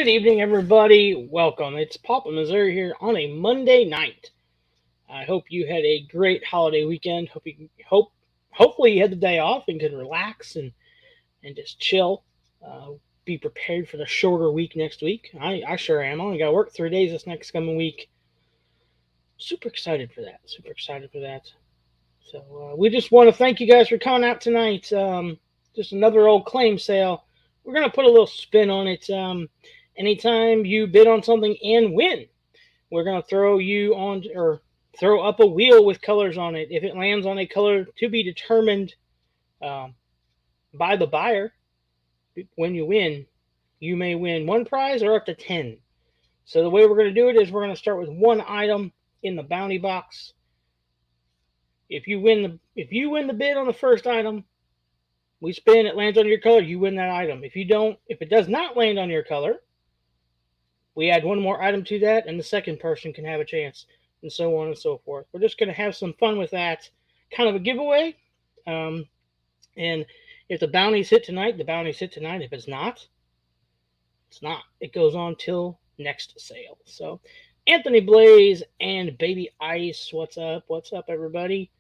Good evening, everybody. Welcome. It's Papa Missouri here on a Monday night. I hope you had a great holiday weekend. Hopefully you had the day off and could relax and just chill. Be prepared for the shorter week next week. I sure am. I only got to work 3 days this next coming week. Super excited for that. Super excited for that. So we just want to thank you guys for coming out tonight. Just another old claim sale. We're gonna put a little spin on it. Anytime you bid on something and win, we're gonna throw you on or throw up a wheel with colors on it. If it lands on a color to be determined um, by the buyer, when you win, you may win one prize or up to 10. So the way we're gonna do it is we're gonna start with one item in the bounty box. If you win the bid on the first item, we spin, it lands on your color, you win that item. If it does not land on your color, we add one more item to that, and the second person can have a chance, and so on and so forth. We're just going to have some fun with that, kind of a giveaway. And if the bounties hit tonight, the bounties hit tonight. If it's not, it's not. It goes on till next sale. So, Anthony Blaze and Baby Ice, what's up? What's up, everybody?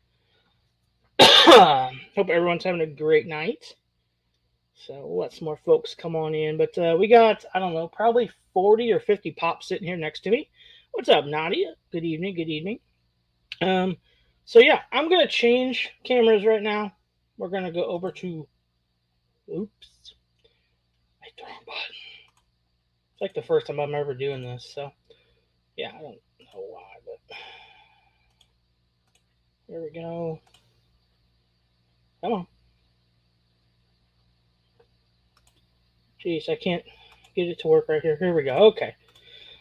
Hope everyone's having a great night. So let some more folks come on in. But we got, I don't know, probably 40 or 50 pops sitting here next to me. What's up, Nadia? Good evening, good evening. So yeah, I'm going to change cameras right now. We're going to go over to, oops, I hit the wrong button. It's like the first time I'm ever doing this. So yeah, I don't know why, but there we go. Come on. Jeez, I can't get it to work right here. Here we go. Okay.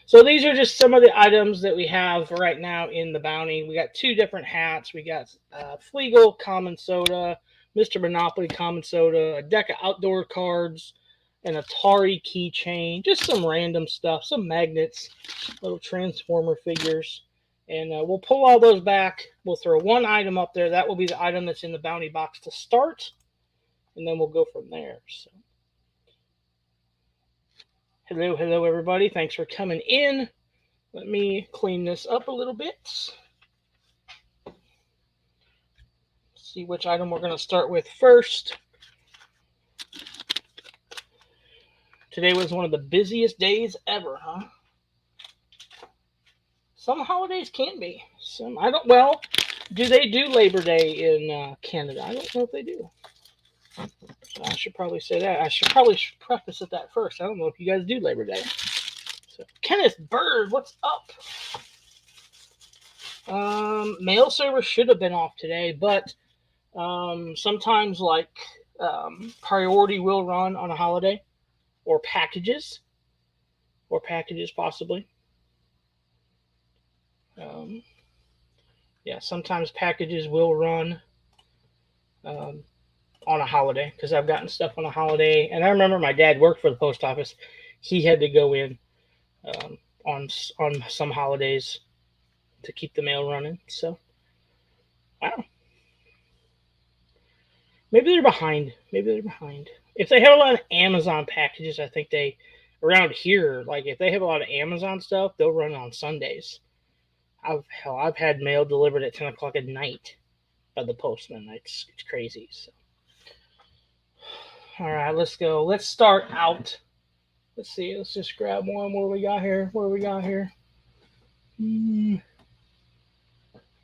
So these are just some of the items that we have right now in the bounty. We got two different hats. We got Fleagle Common Soda, Mr. Monopoly Common Soda, a deck of outdoor cards, an Atari keychain, just some random stuff, some magnets, little Transformer figures. And we'll pull all those back. We'll throw one item up there. That will be the item that's in the bounty box to start. And then we'll go from there. So. Hello, everybody. Thanks for coming in. Let me clean this up a little bit. See which item we're going to start with first. Today was one of the busiest days ever, huh? Some holidays can be. Some I don't. Well, do they do Labor Day in Canada? I don't know if they do. So I should probably say that. I should probably preface it that first. I don't know if you guys do Labor Day. So, Kenneth Bird, what's up? Mail service should have been off today, but sometimes priority will run on a holiday, or packages possibly. Yeah, sometimes packages will run on a holiday because I've gotten stuff on a holiday, and I remember my dad worked for the post office. He had to go in on some holidays to keep the mail running. So I don't know. Maybe they're behind. If they have a lot of Amazon packages, I think they around here, like if they have a lot of Amazon stuff, they'll run on Sundays. I've had mail delivered at 10 o'clock at night by the postman. It's crazy. So. All right, let's go. Let's start out. Let's see. Let's just grab one. What do we got here?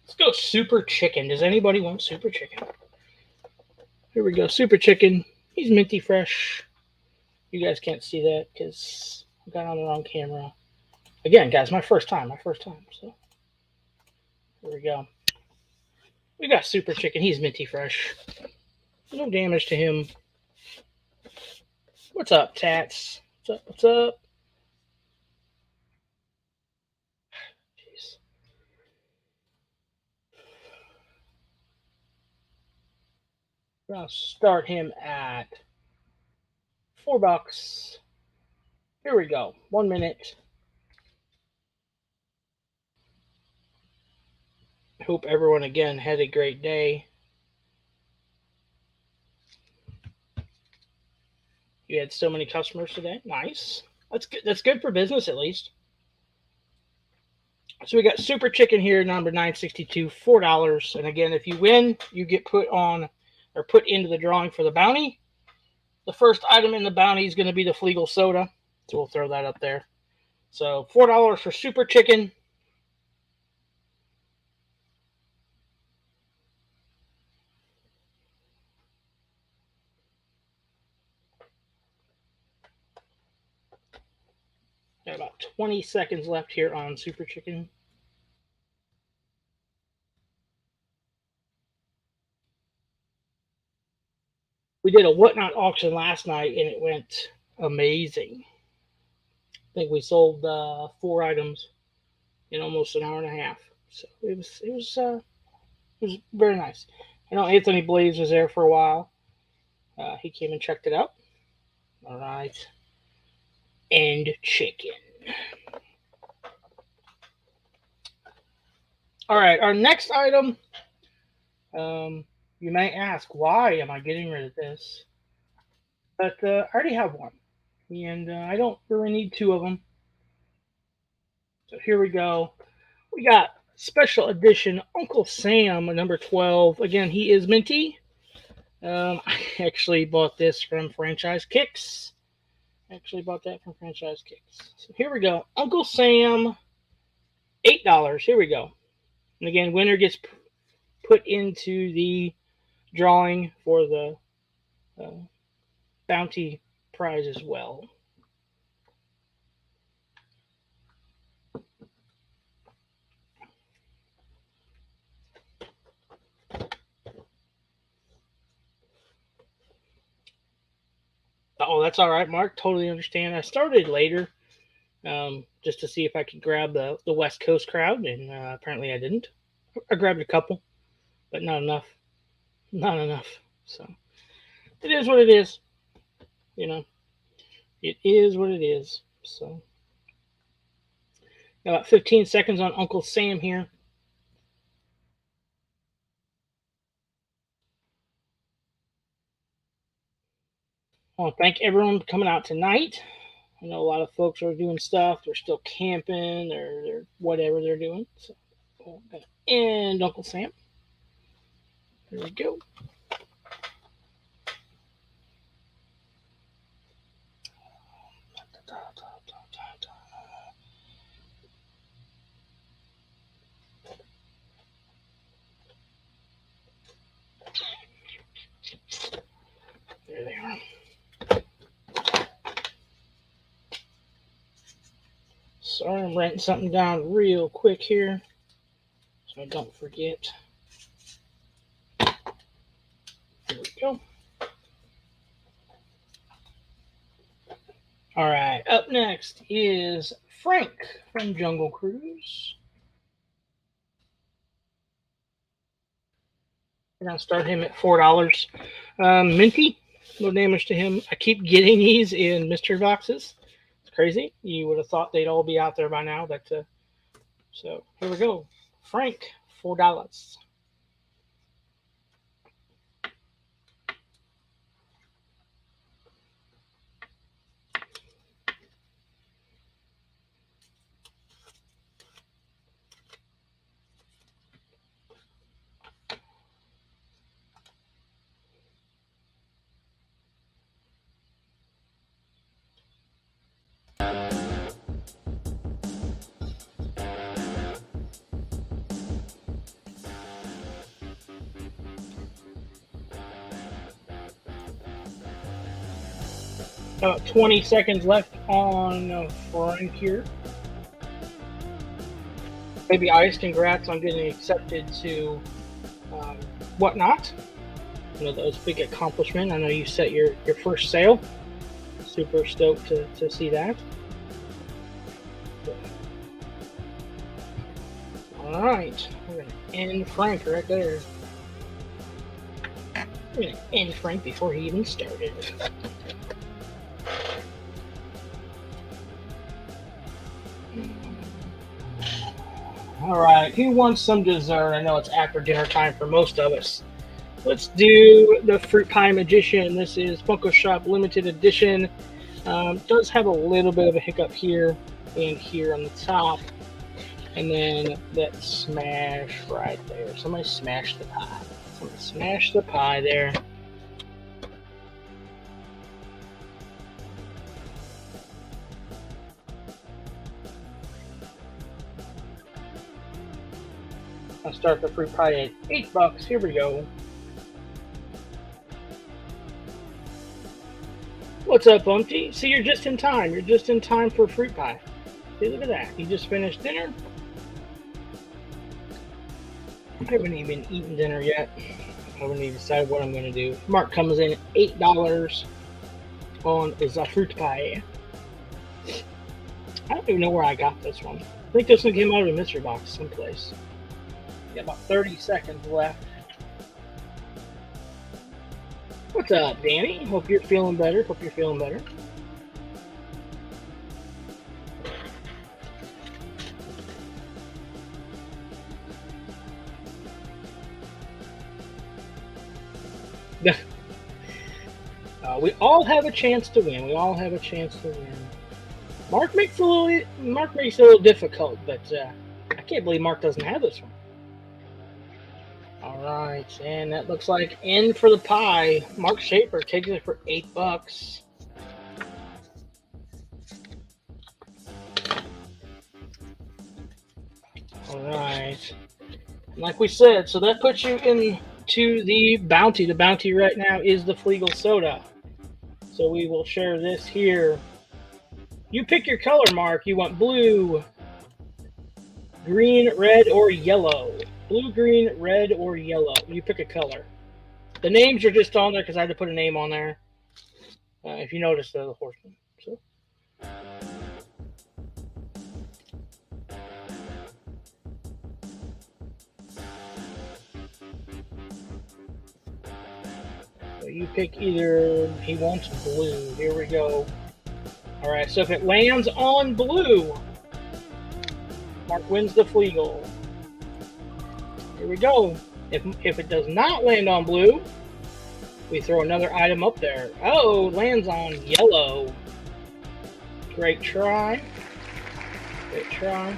Let's go Super Chicken. Does anybody want Super Chicken? Here we go. Super Chicken. He's minty fresh. You guys can't see that because I got on the wrong camera. Again, guys, my first time. So here we go. We got Super Chicken. He's minty fresh. No damage to him. What's up, Tats? What's up? Jeez. I'll start him at $4. Here we go. 1 minute. Hope everyone again had a great day. You had so many customers today. Nice. That's good. That's good for business at least. So we got Super Chicken here, number 962, $4. And again, if you win, you get put on or put into the drawing for the bounty. The first item in the bounty is going to be the Flegel soda, so we'll throw that up there. So $4 for Super Chicken. Got about 20 seconds left here on Super Chicken. We did a whatnot auction last night and it went amazing. I think we sold 4 items in almost an hour and a half. So it was very nice. I know Anthony Blaze was there for a while. He came and checked it out. All right, and chicken. All right, our next item. You may ask, why am I getting rid of this? But I already have one, and I don't really need two of them. So here we go. We got special edition Uncle Sam, number 12. Again, he is minty. I actually bought this from Franchise Kicks. So here we go. Uncle Sam, $8. Here we go. And again, winner gets put into the drawing for the bounty prize as well. Oh, that's all right, Mark. Totally understand. I started later just to see if I could grab the West Coast crowd, and apparently I didn't. I grabbed a couple, but not enough. Not enough. So it is what it is. You know, it is what it is. So got about 15 seconds on Uncle Sam here. I want to thank everyone for coming out tonight. I know a lot of folks are doing stuff. They're still camping. They're whatever they're doing. So, and Uncle Sam. There we go. There they are. Sorry, I'm writing something down real quick here so I don't forget. There we go. All right, up next is Frank from Jungle Cruise. We're going to start him at $4. Minty, no damage to him. I keep getting these in mystery boxes. It's crazy. You would have thought they'd all be out there by now. But so here we go. Frank, $4. About 20 seconds left on Frank here. Baby Ice, congrats on getting accepted to Whatnot. I know that was a big accomplishment. I know you set your first sale. Super stoked to see that. All right, we're going to end Frank right there. We're going to end Frank before he even started. All right, who wants some dessert? I know it's after dinner time for most of us. Let's do the Fruit Pie Magician. This is Funko Shop Limited Edition. Does have a little bit of a hiccup here and here on the top. And then that smash right there. Somebody smashed the pie. Somebody smashed the pie there. I'll start the fruit pie at $8. Here we go. What's up, Umpty? See, you're just in time. You're just in time for fruit pie. See, look at that. You just finished dinner. I haven't even eaten dinner yet. I haven't even decided what I'm going to do. Mark comes in at $8 on is a fruit pie. I don't even know where I got this one. I think this one came out of a mystery box someplace. Got about 30 seconds left. What's up, Danny? Hope you're feeling better. Hope you're feeling better. We all have a chance to win. We all have a chance to win. Mark makes it a little difficult, but I can't believe Mark doesn't have this one. All right, and that looks like in for the pie. Mark Schaefer takes it for $8. All right, and like we said, so that puts you into the bounty. The bounty right now is the Flegel soda. So we will share this here. You pick your color, Mark. You want blue, green, red, or yellow. Blue, green, red, or yellow. You pick a color. The names are just on there because I had to put a name on there. If you notice, the horseman. So. So you pick either. He wants blue. Here we go. All right. So if it lands on blue, Mark wins the Flegel. Here we go. If it does not land on blue, we throw another item up there. Oh, it lands on yellow. Great try. Great try.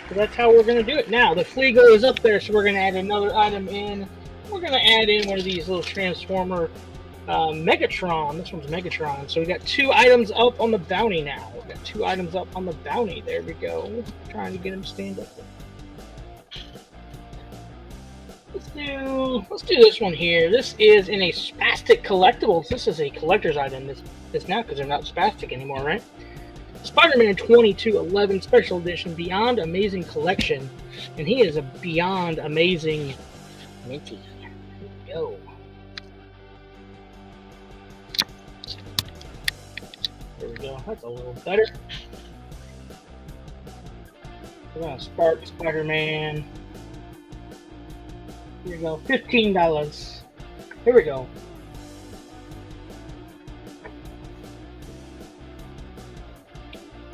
So that's how we're going to do it. Now, the Flegel is up there, so we're going to add another item in. We're going to add in one of these little Transformer Megatron. This one's Megatron. So we got 2 items up on the bounty now. We've got 2 items up on the bounty. There we go. Trying to get him to stand up there. Let's do this one here. This is in a Spastic Collectibles. This is a collector's item this now because they're not Spastic anymore, right? Spider-Man 2211 Special Edition Beyond Amazing Collection. And he is a Beyond Amazing Minty. Here we go. There we go. That's a little better. We're going to spark Spider-Man. Here we go, $15. Here we go.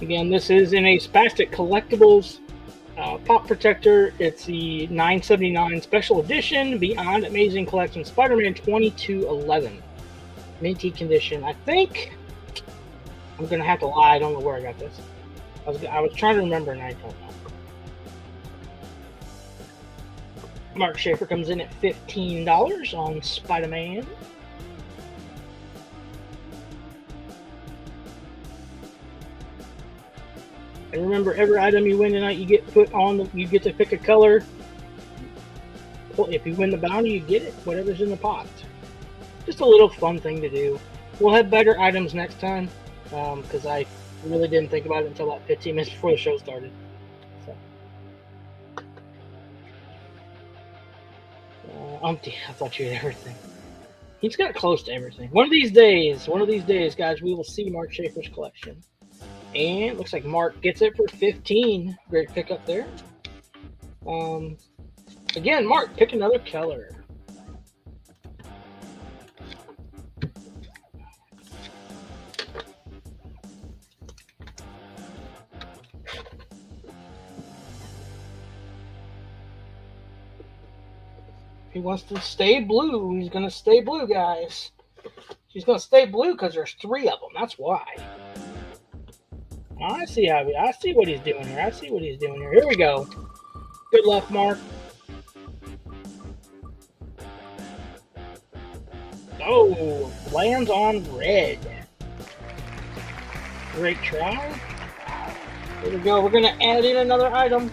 Again, this is in a Spastic Collectibles Pop Protector. It's the $9.79 Special Edition Beyond Amazing Collection Spider-Man 2211. Minty condition. I think I'm going to have to lie. I don't know where I got this. I was trying to remember and I don't know. Mark Schaefer comes in at $15 on Spider-Man. And remember, every item you win tonight, you get put on. You get to pick a color. Well, if you win the bounty, you get it. Whatever's in the pot. Just a little fun thing to do. We'll have better items next time because I really didn't think about it until about 15 minutes before the show started. I thought you had everything. He's got close to everything. One of these days, guys, we will see Mark Schaefer's collection. And looks like Mark gets it for 15. Great pickup there. Again, Mark, pick another color. He wants to stay blue. He's going to stay blue, guys. She's gonna stay blue because there's 3 of them. That's why. I see what he's doing here. I see what he's doing here. Here we go. Good luck, Mark. Oh, lands on red. Great try. Here we go. We're gonna add in another item.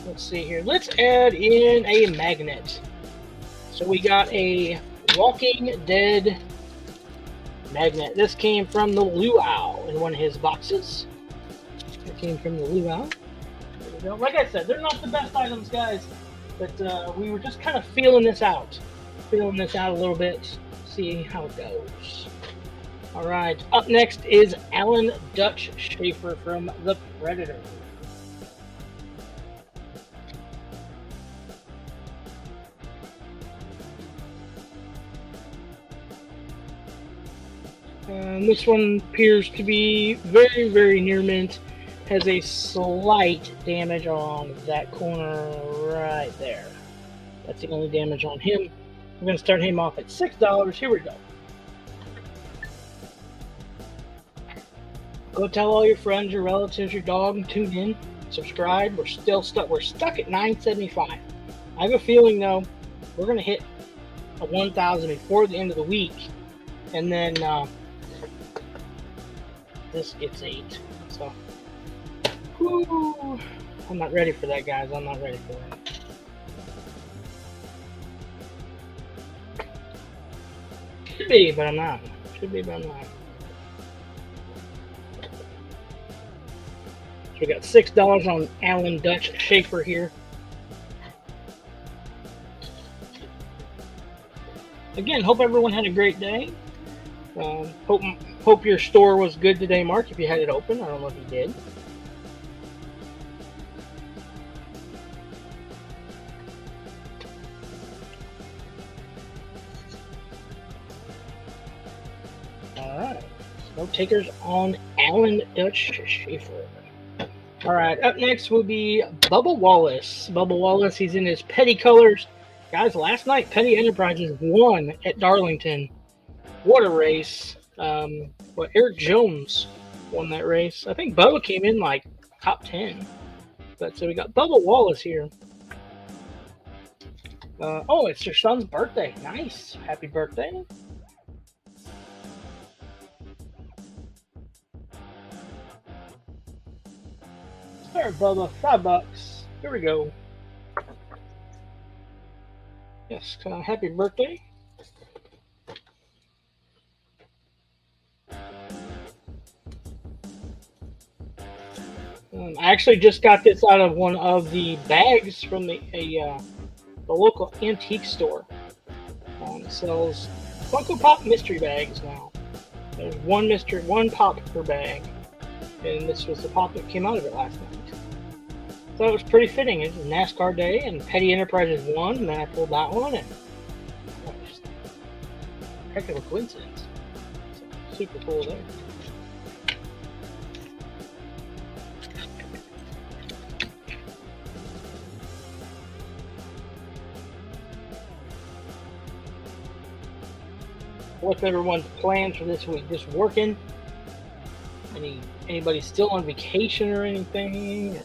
Let's see here. Let's add in a magnet. So we got a Walking Dead magnet. This came from the Luau in one of his boxes. It came from the Luau. Like I said, they're not the best items, guys, but we were just kind of feeling this out a little bit, see how it goes. All right, up next is Alan Dutch Schaefer from The Predator. This one appears to be very, very near mint. Has a slight damage on that corner right there. That's the only damage on him. We're going to start him off at $6. Here we go. Go tell all your friends, your relatives, your dog, and tune in. Subscribe. We're still stuck. We're stuck at $9.75. I have a feeling, though, we're going to hit a 1,000 before the end of the week. And then this gets 8. So, whew, I'm not ready for that, guys. I'm not ready for that. Should be, but I'm not. Should be, but I'm not. So we got $6 on Alan Dutch Schaefer here. Again, hope everyone had a great day. Hope your store was good today, Mark, if you had it open. I don't know if you did. Alright. No takers on Alan Dutch Schaefer. Alright, up next will be Bubba Wallace. Bubba Wallace, he's in his Petty colors. Guys, last night Petty Enterprises won at Darlington. What a race. Eric Jones won that race. I think Bubba came in like top 10. But so we got Bubba Wallace here. Oh, it's your son's birthday. Nice. Happy birthday. There, Bubba. $5. Here we go. Yes, happy birthday. I actually just got this out of one of the bags from the local antique store. It sells Funko Pop mystery bags now. There's one pop per bag, and this was the pop that came out of it last night. So it was pretty fitting. It was NASCAR day, and Petty Enterprises won, and then I pulled that one, and just a heck of a coincidence. So, super cool there. What's everyone's plans for this week? Just working? Anybody still on vacation or anything?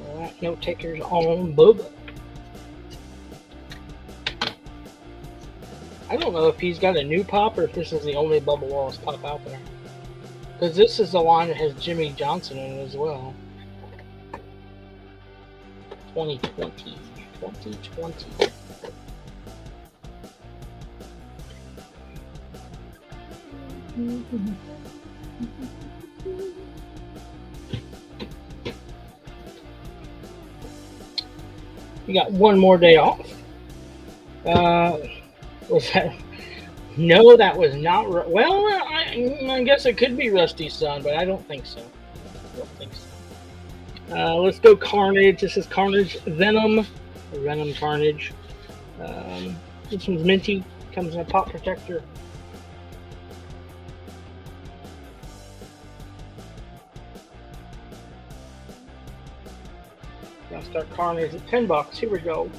Alright, no takers on Bubba. I don't know if he's got a new pop or if this is the only Bubba Wallace pop out there. Because this is the line that has Jimmy Johnson in it as well. 2020. We got one more day off. Was that? No, that was not. Well, I guess it could be Rusty's son, but I don't think so. Let's go Carnage. This is Carnage Venom. Venom Carnage. This one's minty. Comes in a pop protector. Gonna start Carnage at $10. Here we go.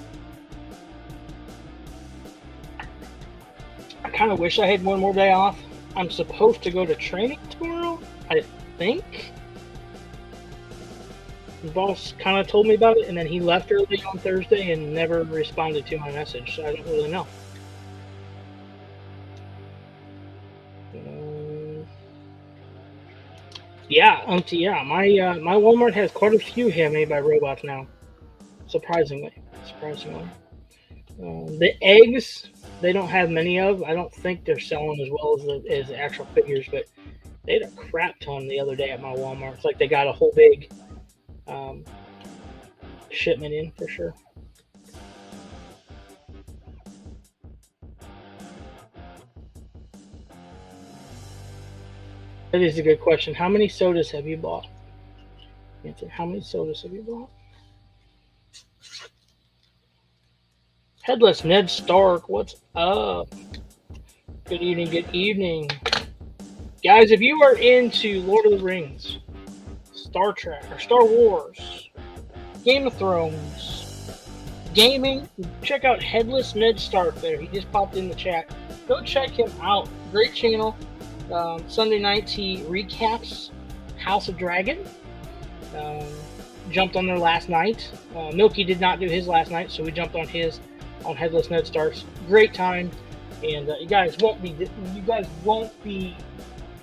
I kind of wish I had one more day off. I'm supposed to go to training tomorrow, I think. The boss kind of told me about it, and then he left early on Thursday and never responded to my message, so I don't really know. Yeah, my Walmart has quite a few handmade by robots now. Surprisingly. The eggs, they don't have many of. I don't think they're selling as well as the actual figures, but they had a crap ton the other day at my Walmart. It's like they got a whole big shipment in for sure. That is a good question. How many sodas have you bought? Answer. How many sodas have you bought? Headless Ned Stark, what's up? Good evening. Guys, if you are into Lord of the Rings, Star Trek, or Star Wars, Game of Thrones, gaming, check out Headless Ned Stark there. He just popped in the chat. Go check him out. Great channel. Sunday nights he recaps House of Dragon. Jumped on there last night. Milky did not do his last night, so we jumped on his on Headless Ned Stark's. Great time, and you guys won't be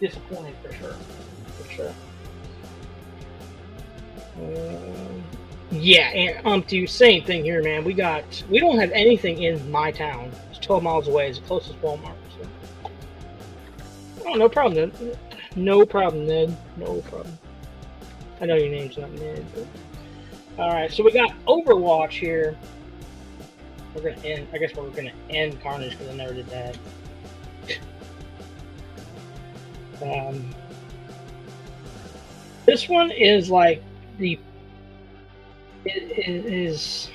disappointed for sure. Yeah, and same thing here, man. We don't have anything in my town. It's 12 miles away. It's the closest Walmart. So. Oh, no problem, Ned. No problem, Ned. No problem. I know your name's not Ned, but all right. So we got Overwatch here. We're gonna end. I guess we're gonna end Carnage because I never did that. This one is like it is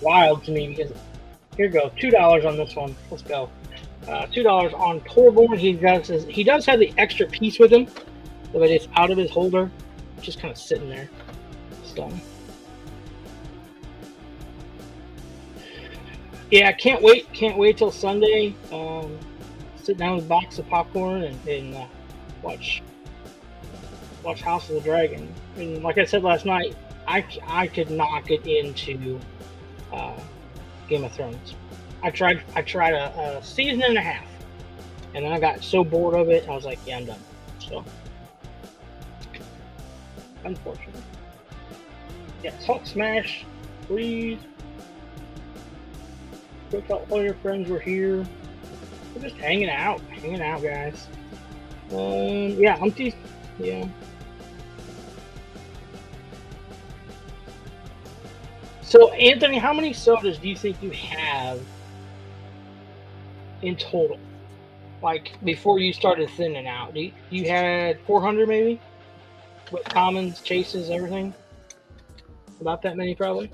wild to me because here we go, $2 on this one. Let's go. $2 on Torborn. He does have the extra piece with him, but it's out of his holder, just kind of sitting there. So yeah, can't wait till Sunday. Sit down with a box of popcorn and watch House of the Dragon. And like I said last night, I could not get into Game of Thrones. I tried a season and a half, and then I got so bored of it, I was like, yeah, I'm done. So, unfortunately. Yeah, talk smash, please. Look out, all your friends were here. We're just hanging out, guys. Yeah, Umpty, yeah. So, Anthony, how many sodas do you think you have in total? Like, before you started thinning out? You had 400 maybe? With commons, chases, everything? About that many, probably?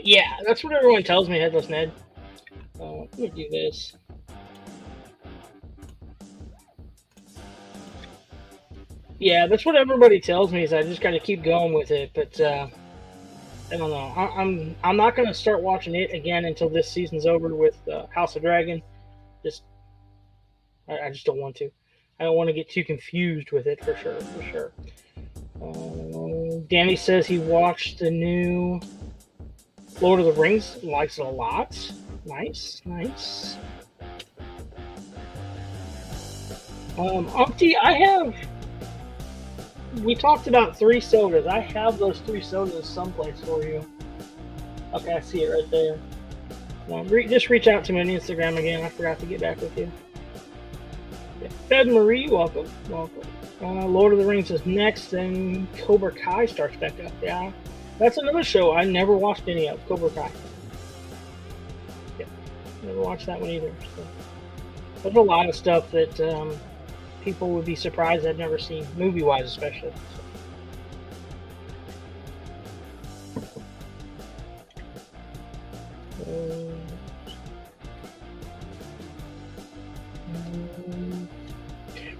Yeah, that's what everyone tells me, Headless Ned. Let me do this. Yeah, that's what everybody tells me. Is I just got to keep going with it. But I don't know. I'm not gonna start watching it again until this season's over with House of Dragon. I just don't want to. I don't want to get too confused with it for sure. Danny says he watched the new Lord of the Rings. Likes it a lot. Nice. Umpty, we talked about 3 sodas. I have those 3 sodas someplace for you. Okay, I see it right there. Just reach out to me on Instagram again. I forgot to get back with you. Yeah. Fed Marie, welcome. Lord of the Rings is next, then Cobra Kai starts back up. Yeah, that's another show I never watched any of, Cobra Kai. Yeah, never watched that one either. So. There's a lot of stuff that people would be surprised I've never seen, movie-wise especially.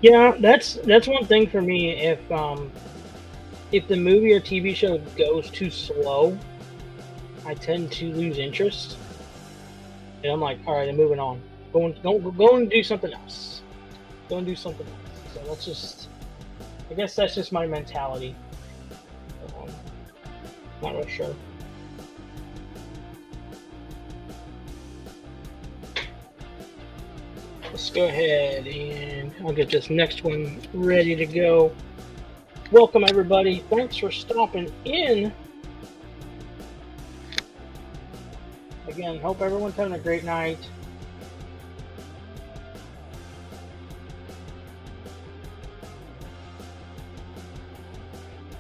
Yeah, that's one thing for me. If the movie or TV show goes too slow, I tend to lose interest, and I'm like, all right, I'm moving on. Go and do something else. Go and do something else. So that's just, I guess that's just my mentality. Um, Not really sure. Let's go ahead and I'll get this next one ready to go. Welcome everybody. Thanks for stopping in. Again, hope everyone's having a great night.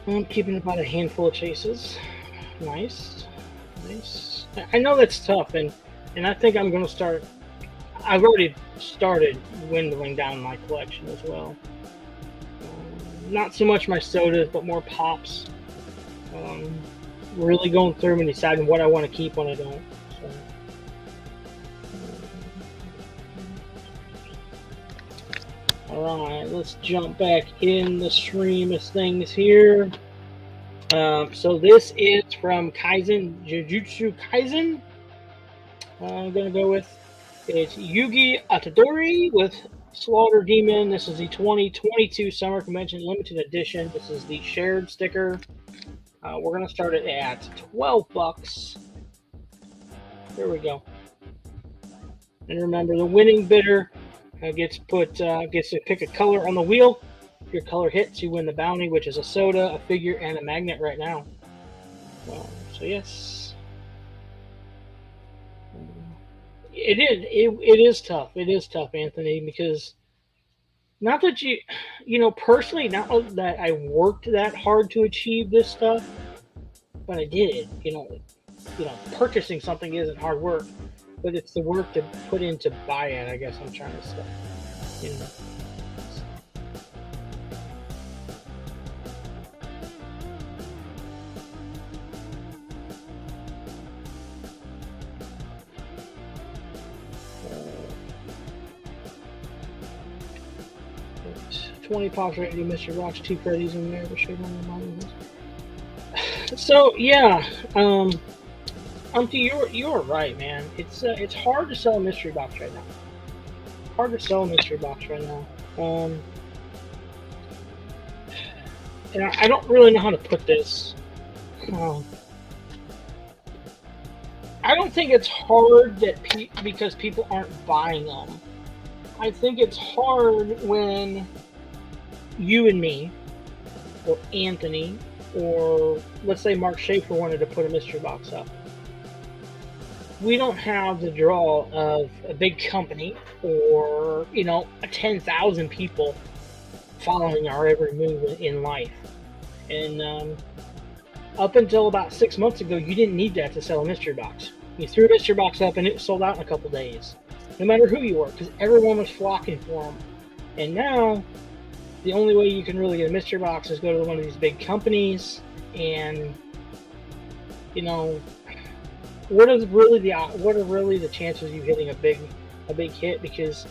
I'm keeping about a handful of chases. Nice. Nice. I know that's tough, and I think I'm going to start. I've already started dwindling down my collection as well. Not so much my sodas, but more pops. Really going through and deciding what I want to keep, what I don't. So. Alright, let's jump back in the stream of things here. So this is from Kaizen, Jujutsu Kaisen. I'm going to go with, it's Yugi Atadori with Slaughter Demon. This is the 2022 Summer Convention Limited Edition. This is the shared sticker. We're going to start it at $12. There we go. And remember, the winning bidder gets to pick a color on the wheel. If your color hits, you win the bounty, which is a soda, a figure, and a magnet right now. So yes, it is tough. It is tough, Anthony, because not that personally, not that I worked that hard to achieve this stuff, but I did. Purchasing something isn't hard work, but it's the work to put in to buy it. I guess I'm trying to say. 20 pops ready to Mr. Rocks, 2 Freddy's in there, shade on the bottom. So yeah, you're right, man. It's hard to sell a mystery box right now. Hard to sell a mystery box right now. And I don't really know how to put this. I don't think it's hard because people aren't buying them. I think it's hard when you and me, or Anthony, or let's say Mark Schaefer wanted to put a mystery box up. We don't have the draw of a big company or 10,000 people following our every move in life. And up until about 6 months ago, you didn't need that to sell a mystery box. You threw a mystery box up and it sold out in a couple days, no matter who you were, because everyone was flocking for them. And now, the only way you can really get a mystery box is go to one of these big companies, and what are really the chances of you hitting a big hit? Because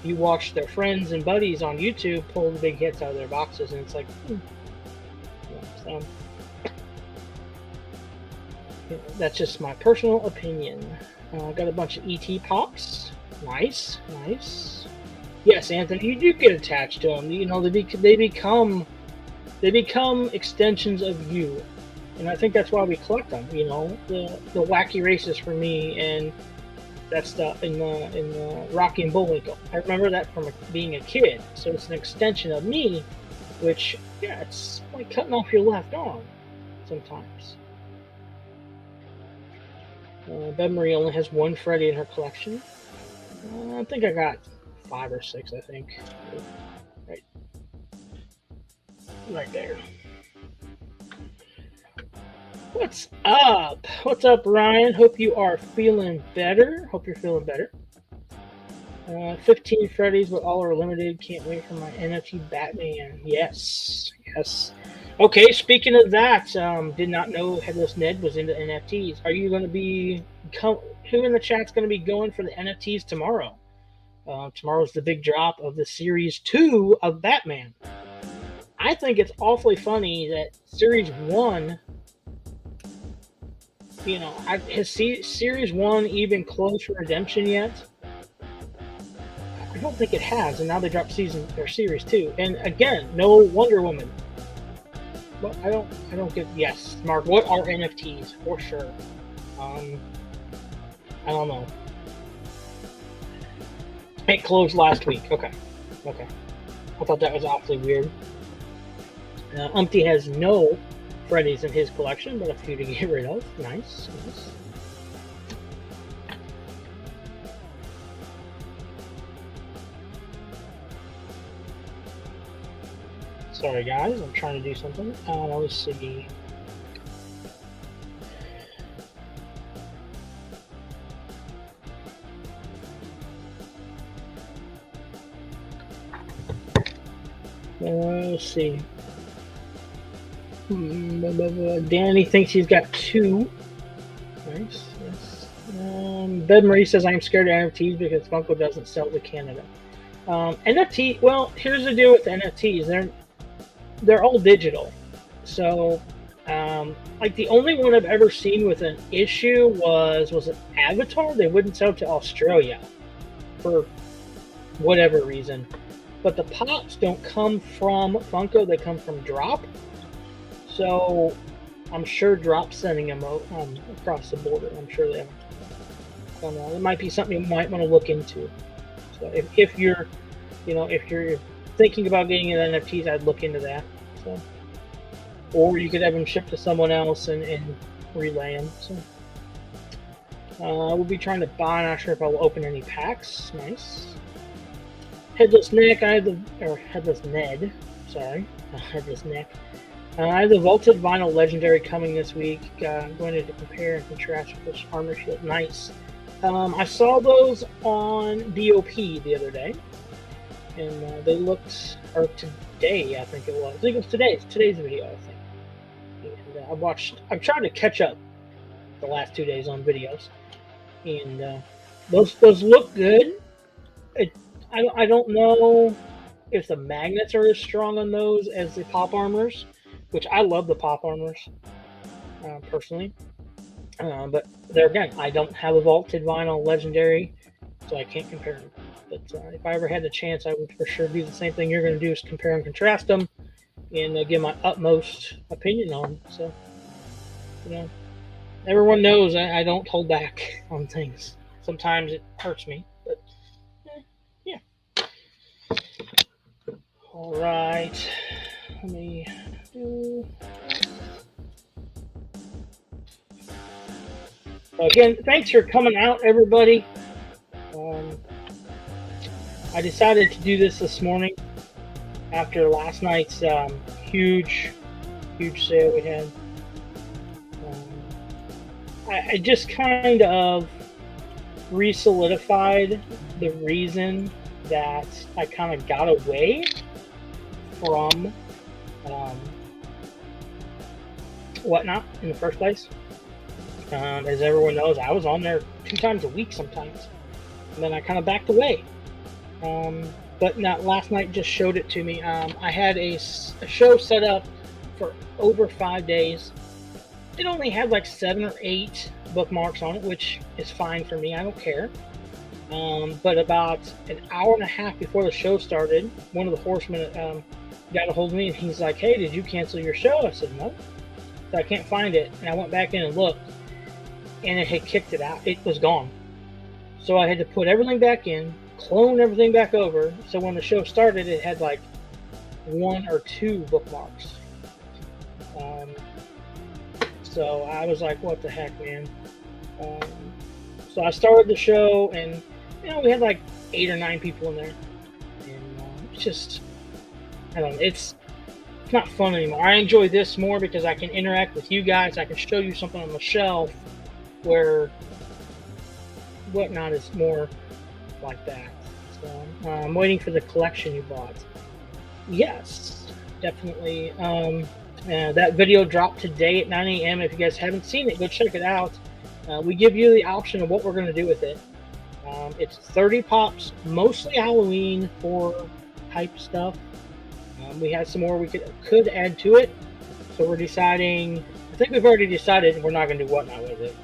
you watch their friends and buddies on YouTube pull the big hits out of their boxes, and it's like, so that's just my personal opinion. Got a bunch of ET pops. Nice. Yes, Anthony, you do get attached to them. They become extensions of you, and I think that's why we collect them. The wacky races for me, and that stuff in the Rocky and Bullwinkle. I remember that from being a kid, so it's an extension of me. Which, yeah, it's like cutting off your left arm sometimes. Bev Marie only has 1 Freddy in her collection. I think I got 5 or 6, I think. Right there. What's up? What's up, Ryan? Hope you are feeling better. 15 Freddy's, but all are limited. Can't wait for my NFT Batman. Yes. Okay, speaking of that, did not know Headless Ned was into NFTs. Are you going to be... Who in the chat's going to be going for the NFTs tomorrow? Tomorrow's the big drop of the Series 2 of Batman. I think it's awfully funny that Series 1, has Series 1 even closed for redemption yet? I don't think it has, and now they dropped Series 2. And again, no Wonder Woman. But I don't get. Yes, Mark. What are NFTs for sure? I don't know. It closed last week. Okay. I thought that was awfully weird. Umpty has no Freddy's in his collection, but a few to get rid of. Nice. Sorry, guys. I'm trying to do something. Let's see. Let's see. Danny thinks he's got 2. Nice. Bed Marie says, I'm scared of NFTs because Funko doesn't sell to Canada. NFT, well, here's the deal with NFTs. They're all digital. So, like the only one I've ever seen with an issue was it Avatar? They wouldn't sell to Australia for whatever reason. But the pops don't come from Funko, they come from Drop. So I'm sure Drop's sending them across the border. I'm sure they have. I don't know. It might be something you might want to look into. So if you're thinking about getting an NFTs, I'd look into that. So, or you could have them shipped to someone else and relay them. So we'll be trying to buy. Not sure if I'll open any packs. Nice. Headless Neck. Headless Ned. Sorry, Headless Neck. I have the Vaulted Vinyl Legendary coming this week. I'm going to compare and contrast with this armor shield. Nice. I saw those on BOP the other day, and they looked, or today I think it was. I think it was today. It's today's video, I think. And I've tried to catch up the last 2 days on videos, and those look good. I don't know if the magnets are as strong on those as the pop armors, which I love the pop armors personally. But there again, I don't have a Vaulted Vinyl Legendary, so I can't compare them. But if I ever had the chance, I would for sure do the same thing you're going to do, is compare and contrast them and give my utmost opinion on them. So, everyone knows I don't hold back on things. Sometimes it hurts me, but yeah. All right. Let me do. Again, thanks for coming out, everybody. I decided to do this morning after last night's huge sale we had. I just kind of re-solidified the reason that I kind of got away from Whatnot in the first place. As everyone knows, I was on there 2 times a week sometimes, and then I kind of backed away. But last night just showed it to me. I had a show set up for over 5 days. It only had like 7 or 8 bookmarks on it, which is fine for me. I don't care. But about an hour and a half before the show started, one of the horsemen got a hold of me, and he's like, "Hey, did you cancel your show?" I said, "No." So I can't find it, and I went back in and looked, and it had kicked it out. It was gone. So I had to put everything back in, clone everything back over, so when the show started, it had like 1 or 2 bookmarks. So I was like, what the heck, man? So I started the show, and we had like 8 or 9 people in there, and it's just, I don't know, it's not fun anymore. I enjoy this more because I can interact with you guys. I can show you something on the shelf, where Whatnot is more like that. So I'm waiting for the collection you bought. Yes, definitely. That video dropped today at 9 a.m. If you guys haven't seen it, go check it out. We give you the option of what we're going to do with it. It's 30 pops, mostly Halloween horror type stuff. We had some more we could add to it, so we're deciding. I think we've already decided we're not going to do whatnot with it.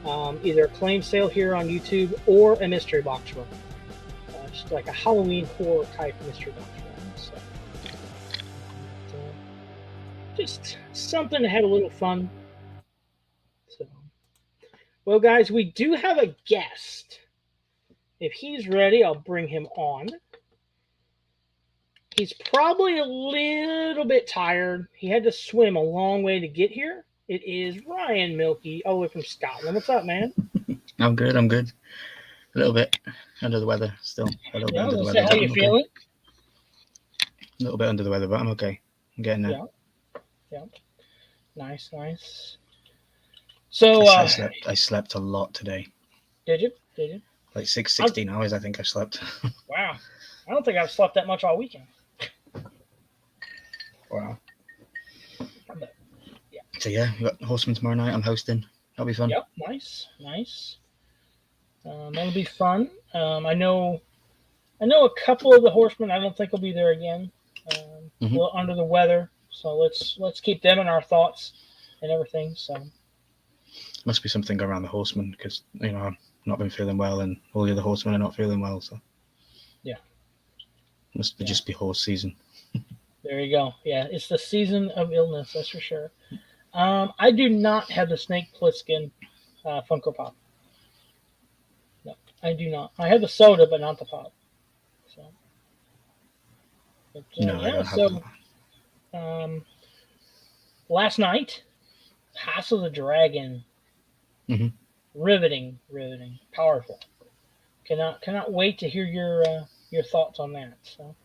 Either a claim sale here on YouTube or a mystery box run. Just like a Halloween horror type mystery box run. So, just something to have a little fun. So, well, guys, we do have a guest. If he's ready, I'll bring him on. He's probably a little bit tired. He had to swim a long way to get here. It is Ryan Milkey, all the way from Scotland. What's up, man? I'm good. A little bit under the weather still. A little bit under the weather. How you feeling? A little bit under the weather, but I'm okay. I'm getting there. Yeah. Nice. So I slept a lot today. Did you? Like 16 hours, I think I slept. Wow. I don't think I've slept that much all weekend. Wow. Yeah. So yeah, we got Horseman tomorrow night. I'm hosting. That'll be fun. Yep. Nice. That'll be fun. I know a couple of the horsemen. I don't think will be there again. A little under the weather, so let's keep them in our thoughts and everything. So must be something around the horsemen because I've not been feeling well, and all the other horsemen are not feeling well. So yeah, must just be horse season. There you go. Yeah, it's the season of illness. That's for sure. I do not have the Snake Plissken Funko Pop. No, I do not. I have the soda, but not the pop. So, but, no, I don't have that. Last night, House of the Dragon. Riveting, powerful. Cannot wait to hear your thoughts on that. So.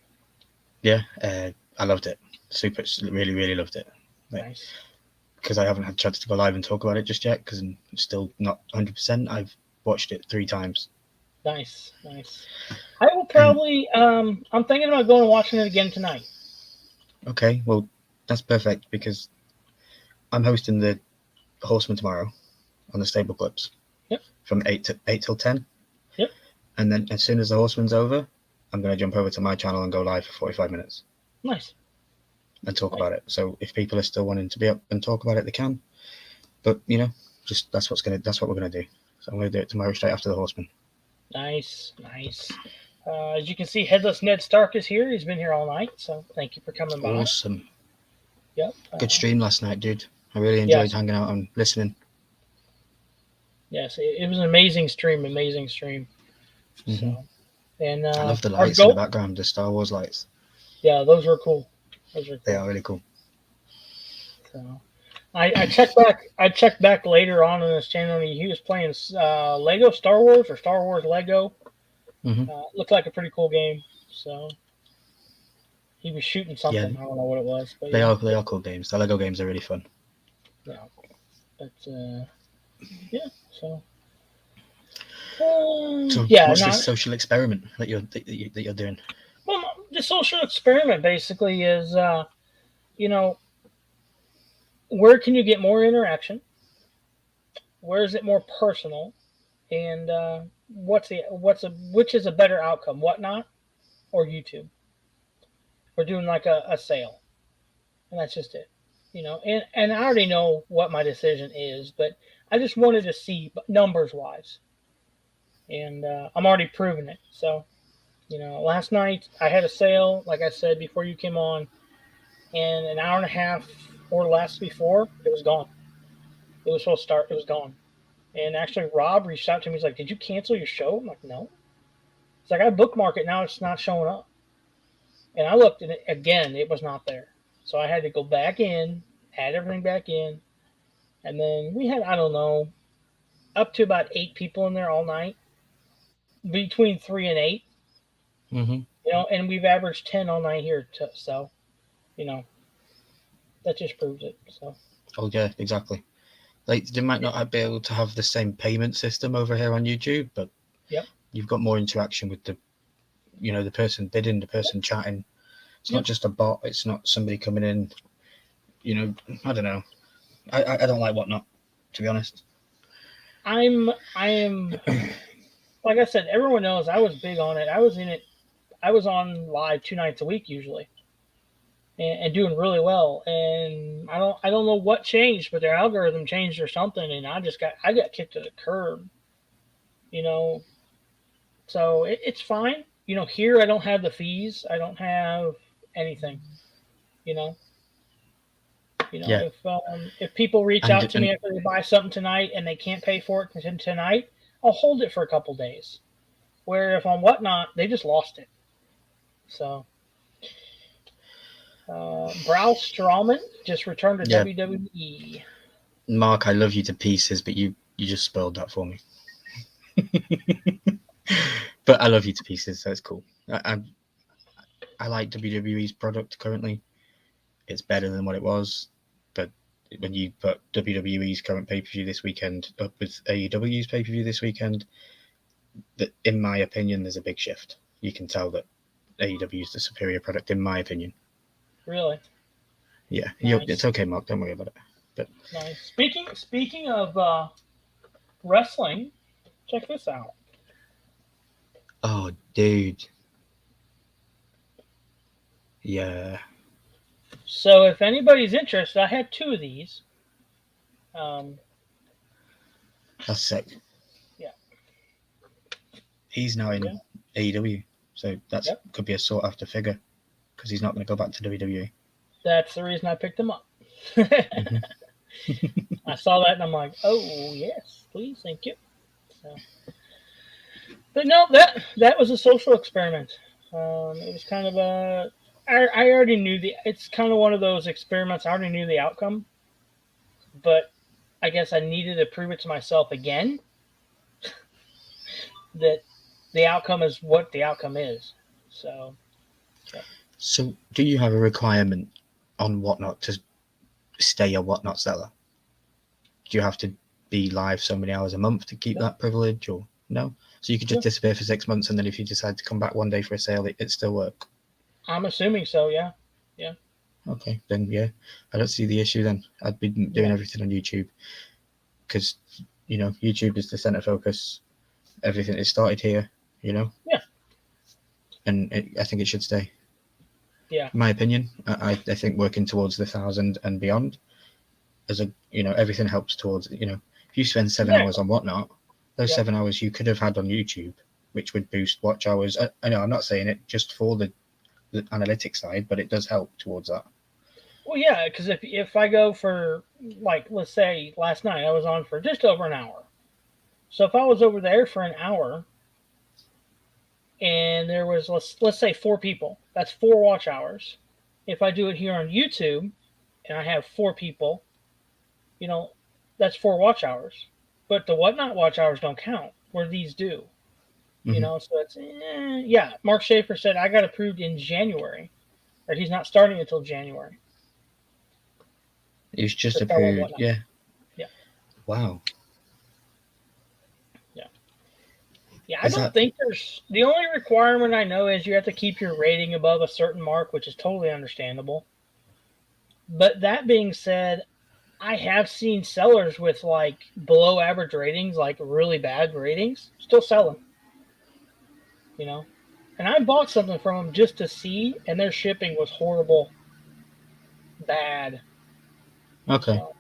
Yeah, I loved it. Really loved it. Nice. Because I haven't had a chance to go live and talk about it just yet, because I'm still not 100%. I've watched it 3 times. Nice. I will probably. I'm thinking about going and watching it again tonight. Okay, well, that's perfect because I'm hosting the Horseman tomorrow on the Stable Clips. Yep. From 8 till 10. Yep. And then as soon as the Horseman's over, I'm going to jump over to my channel and go live for 45 minutes. Nice. And talk about it. So if people are still wanting to be up and talk about it, they can. But just that's what we're gonna do. So I'm gonna do it tomorrow straight after the Horseman. Nice. As you can see, Headless Ned Stark is here. He's been here all night, so thank you for coming by. Awesome. Yep. Good stream last night, dude. I really enjoyed hanging out and listening. Yes, it was an amazing stream. So, and I love the lights in the background, the Star Wars lights. Yeah, those are cool. They are really cool. So, I checked back later on in this channel. He was playing Lego Star Wars or Star Wars Lego. Looked like a pretty cool game. So he was shooting something. Yeah. I don't know what it was. But they are cool games. The Lego games are really fun. Yeah, but yeah. So what's this social experiment that you're doing? Well, the social experiment basically is, where can you get more interaction? Where is it more personal? And which is a better outcome, Whatnot or YouTube? We're doing like a sale, and that's just it, And I already know what my decision is, but I just wanted to see numbers wise, and I'm already proving it. So. Last night I had a sale, like I said before you came on, and an hour and a half or less before, it was gone. It was supposed to start, it was gone. And actually, Rob reached out to me. He's like, "Did you cancel your show?" I'm like, "No." It's like, "I bookmarked it, now it's not showing up." And I looked at it again, it was not there. So I had to go back in, add everything back in, and then we had, I don't know, up to about 8 people in there all night, between 3 and 8. And we've averaged 10 all night here. So, that just proves it. So. Oh yeah, exactly. Like they might not be able to have the same payment system over here on YouTube, but you've got more interaction with the person bidding, the person chatting. It's not just a bot. It's not somebody coming in. I don't know. I don't like Whatnot, to be honest. I am like I said, everyone knows I was big on it. I was in it. I was on live 2 nights a week usually, and doing really well. And I don't know what changed, but their algorithm changed or something, and I got kicked to the curb. You know, so it's fine. You know, here I don't have the fees. I don't have anything. You know, Yeah, if people reach out to me and after they buy something tonight and they can't pay for it tonight, I'll hold it for a couple days. Where if on Whatnot they just lost it. So Braun Strowman just returned to yeah, WWE. Mark, I love you to pieces, but you just spoiled that for me. But I love you to pieces, so it's cool. I like WWE's product currently. It's better than what it was, but when you put WWE's current pay per view this weekend up with AEW's pay per view this weekend, that in my opinion, there's a big shift. You can tell that AEW is the superior product, in my opinion. Really Yeah, it's nice, okay, Mark. Don't worry about it. But nice. Speaking of wrestling, check this out. oh, dude, yeah, So if anybody's interested, I have two of these. Um, that's sick. yeah, He's now there you in go. AEW, so that's Yep, could be a sought after figure because he's not going to go back to WWE. that's the reason I picked them up. Mm-hmm. I saw that and I'm like, oh yes, please, thank you. So, but no, that was a social experiment. It was kind of a. I already knew the. It's kind of one of those experiments. I already knew the outcome, but I guess I needed to prove it to myself again that the outcome is what the outcome is. So, yeah. So, do you have a requirement on Whatnot to stay a Whatnot seller? Do you have to be live so many hours a month to keep No, that privilege, or no? So you could just no, disappear for 6 months, and then if you decide to come back one day for a sale, it still work. I'm assuming so. Yeah, yeah, Okay, then yeah, I don't see the issue. Then I'd be doing yeah, everything on YouTube because YouTube is the center focus. Everything is started here, you know, yeah, and I think it should stay. yeah, In my opinion, I think working towards the 1,000 and beyond as a everything helps towards if you spend 7 hours exactly. on Whatnot, those Yep. 7 hours you could have had on YouTube, which would boost watch hours. I know I'm not saying it just for the analytics side, but it does help towards that. Well, yeah, because if I go for like let's say last night I was on for just over an hour. So if I was over there for an hour and there was let's say four people, that's four watch hours. If I do it here on YouTube and I have four people, you know, that's four watch hours. But the whatnot watch hours don't count where these do. Hmm. So it's yeah. Mark Schaefer said I got approved in January, or he's not starting until January It was to just start on approved. whatnot. Yeah. Yeah, Wow. yeah. Yeah, I Is don't that think there's the only requirement I know is you have to keep your rating above a certain mark, which is totally understandable. But that being said, I have seen sellers with like below average ratings, like really bad ratings, still selling, you know. And I bought something from them just to see, and their shipping was horrible, bad. okay? So,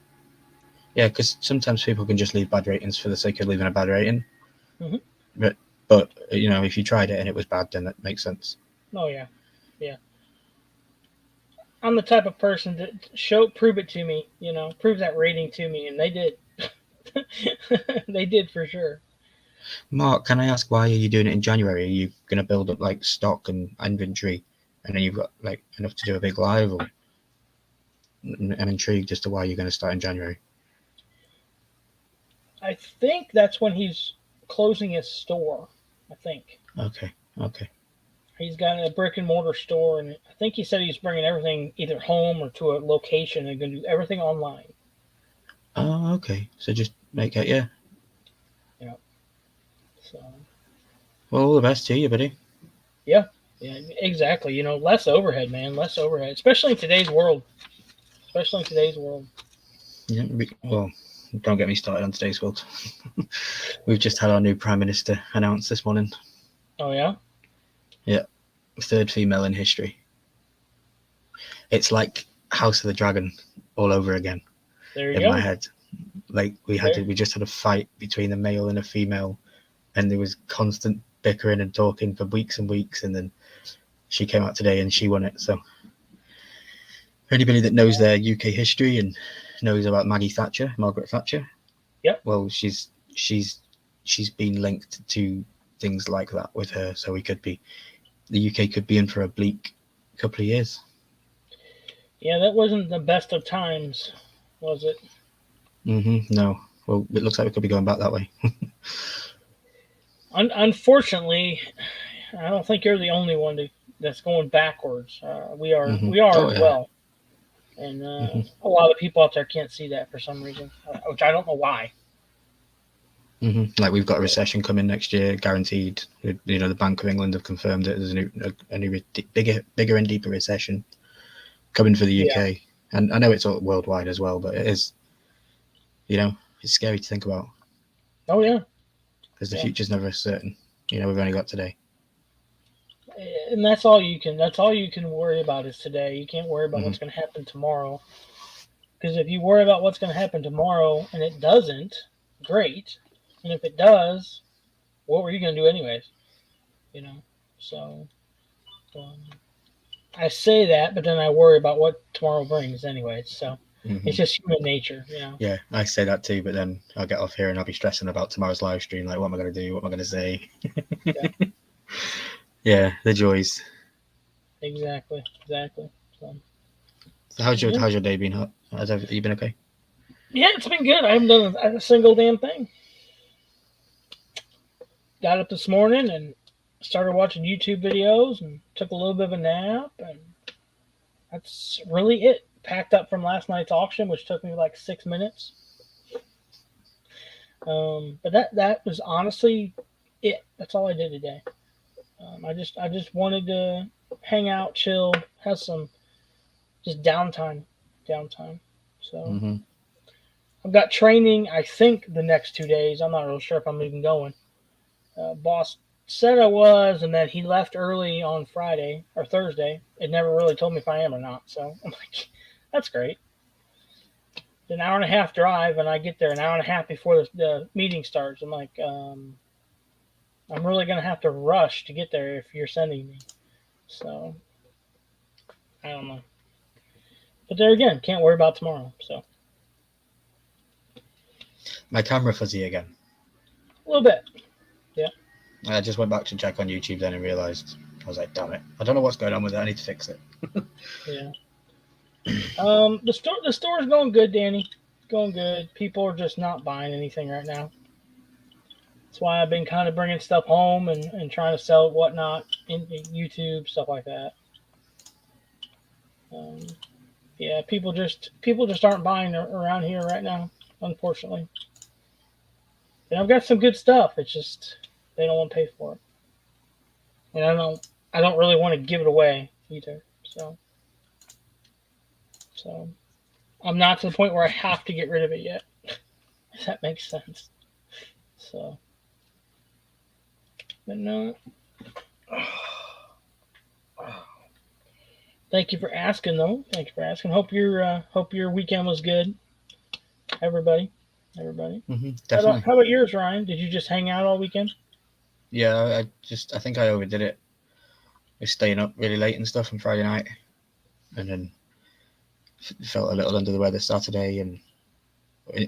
Yeah, because sometimes people can just leave bad ratings for the sake of leaving a bad rating. mm-hmm. But if you tried it and it was bad, then that makes sense. Oh yeah, yeah. I'm the type of person that prove it to me, prove that rating to me, and they did. They did for sure. Mark, can I ask why are you doing it in January? Are you going to build up like stock and inventory, and then you've got like enough to do a big live? Or I'm intrigued as to why you're going to start in January. I think that's when he's closing his store. I think Okay, okay. he's got a brick and mortar store, and I think he said he's bringing everything either home or to a location and going to do everything online. Oh, okay. So just make it, yeah. You know, so Well, all the best to you, buddy. yeah, yeah, exactly. Less overhead, man, less overhead, especially in today's world. Especially in today's world. Yeah, well, don't get me started on today's world. We've just had our new Prime Minister announced this morning. Oh, yeah? Yeah. 3rd female in history. It's like House of the Dragon all over again. There you in go. my head. Like we just had a fight between a male and a female, and there was constant bickering and talking for weeks and weeks, and then she came out today and she won it. So anybody that knows their UK history and knows about Margaret Thatcher, yep. Well, she's been linked to things like that with her. So the UK could be in for a bleak couple of years. Yeah, that wasn't the best of times, was it? No. Well, it looks like we could be going back that way. Unfortunately, I don't think you're the only one that's going backwards. We are as well, and a lot of people out there can't see that for some reason, which I don't know why. Like we've got a recession coming next year, guaranteed. You know, the Bank of England have confirmed it. There's a new bigger and deeper recession coming for the UK, and I know it's all worldwide as well, but it is. You know, it's scary to think about. Oh yeah, because the future's never certain. You know, we've only got today. And that's all you can worry about is today. You can't worry about what's going to happen tomorrow. Because if you worry about what's going to happen tomorrow and it doesn't, great. And if it does, what were you going to do anyways? You know, so I say that, but then I worry about what tomorrow brings anyways. So it's just human nature, you know. Yeah, I say that too, but then I'll get off here and I'll be stressing about tomorrow's live stream. Like, what am I going to do? What am I going to say? Yeah, the joys. Exactly. So how's your day been? Have you been okay? Yeah, it's been good. I haven't done a single damn thing. Got up this morning and started watching YouTube videos and took a little bit of a nap, and that's really it. Packed up from last night's auction, which took me like 6 minutes. But that was honestly it. That's all I did today. I just wanted to hang out, chill, have some just downtime. So I've got training, I think, the next 2 days. I'm not real sure if I'm even going. Boss said I was, and then he left early on Friday or Thursday. It never really told me if I am or not. So I'm like, that's great. It's an hour and a half drive, and I get there an hour and a half before the meeting starts. I'm like, I'm really going to have to rush to get there if you're sending me. So, I don't know. But there again, can't worry about tomorrow. So, my camera fuzzy again. A little bit. Yeah. I just went back to check on YouTube then and realized, I was like, damn it. I don't know what's going on with it. I need to fix it. Yeah. The store's going good, Danny. Going good. People are just not buying anything right now. That's why I've been kind of bringing stuff home and trying to sell whatnot in YouTube, stuff like that. Yeah, people just aren't buying around here right now, unfortunately. And I've got some good stuff. It's just they don't want to pay for it, and I don't really want to give it away either. So I'm not to the point where I have to get rid of it yet. If that makes sense. So. But no. Thank you for asking, though. Thank you for asking. Hope your weekend was good. Everybody. Definitely. How about yours, Ryan? Did you just hang out all weekend? Yeah, I think I overdid it. I was staying up really late and stuff on Friday night, and then felt a little under the weather Saturday and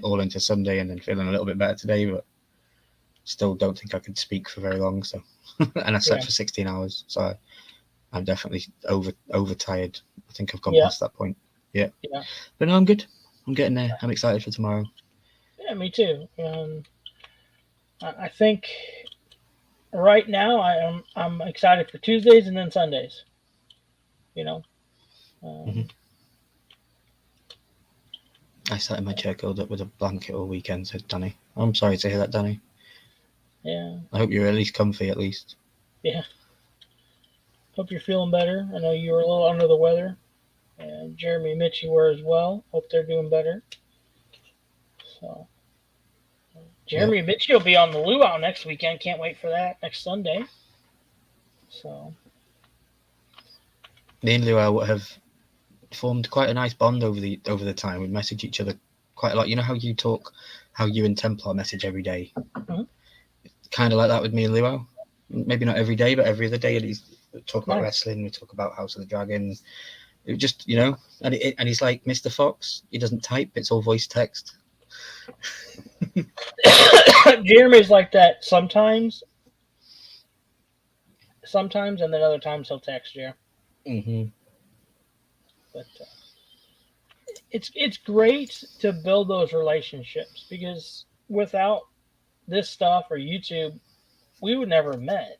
all into Sunday, and then feeling a little bit better today, but still don't think I could speak for very long. So, and I slept for 16 hours, so I'm definitely overtired. I think I've gone past that point. Yeah. But no, I'm good. I'm getting there. I'm excited for tomorrow. Yeah, me too. I think right now I'm excited for Tuesdays and then Sundays. You know. I sat in my chair curled up with a blanket all weekend, said Danny. I'm sorry to hear that, Danny. Yeah. I hope you're at least comfy, at least. Yeah. Hope you're feeling better. I know you were a little under the weather. And Jeremy and Mitch, you were as well. Hope they're doing better. So. Jeremy Mitchell will be on the luau next weekend. Can't wait for that next Sunday. So me and Luau have formed quite a nice bond over the time. We message each other quite a lot. You know how you talk, how you and Templar message every day? Mm-hmm. Kind of like that with me and Luau. Maybe not every day, but every other day. And we talk about wrestling. We talk about House of the Dragon. It just, and he's like Mr. Fox. He doesn't type. It's all voice text. Jeremy's like that sometimes, and then other times he'll text you. Mm-hmm. But it's great to build those relationships, because without this stuff or YouTube, we would never have met.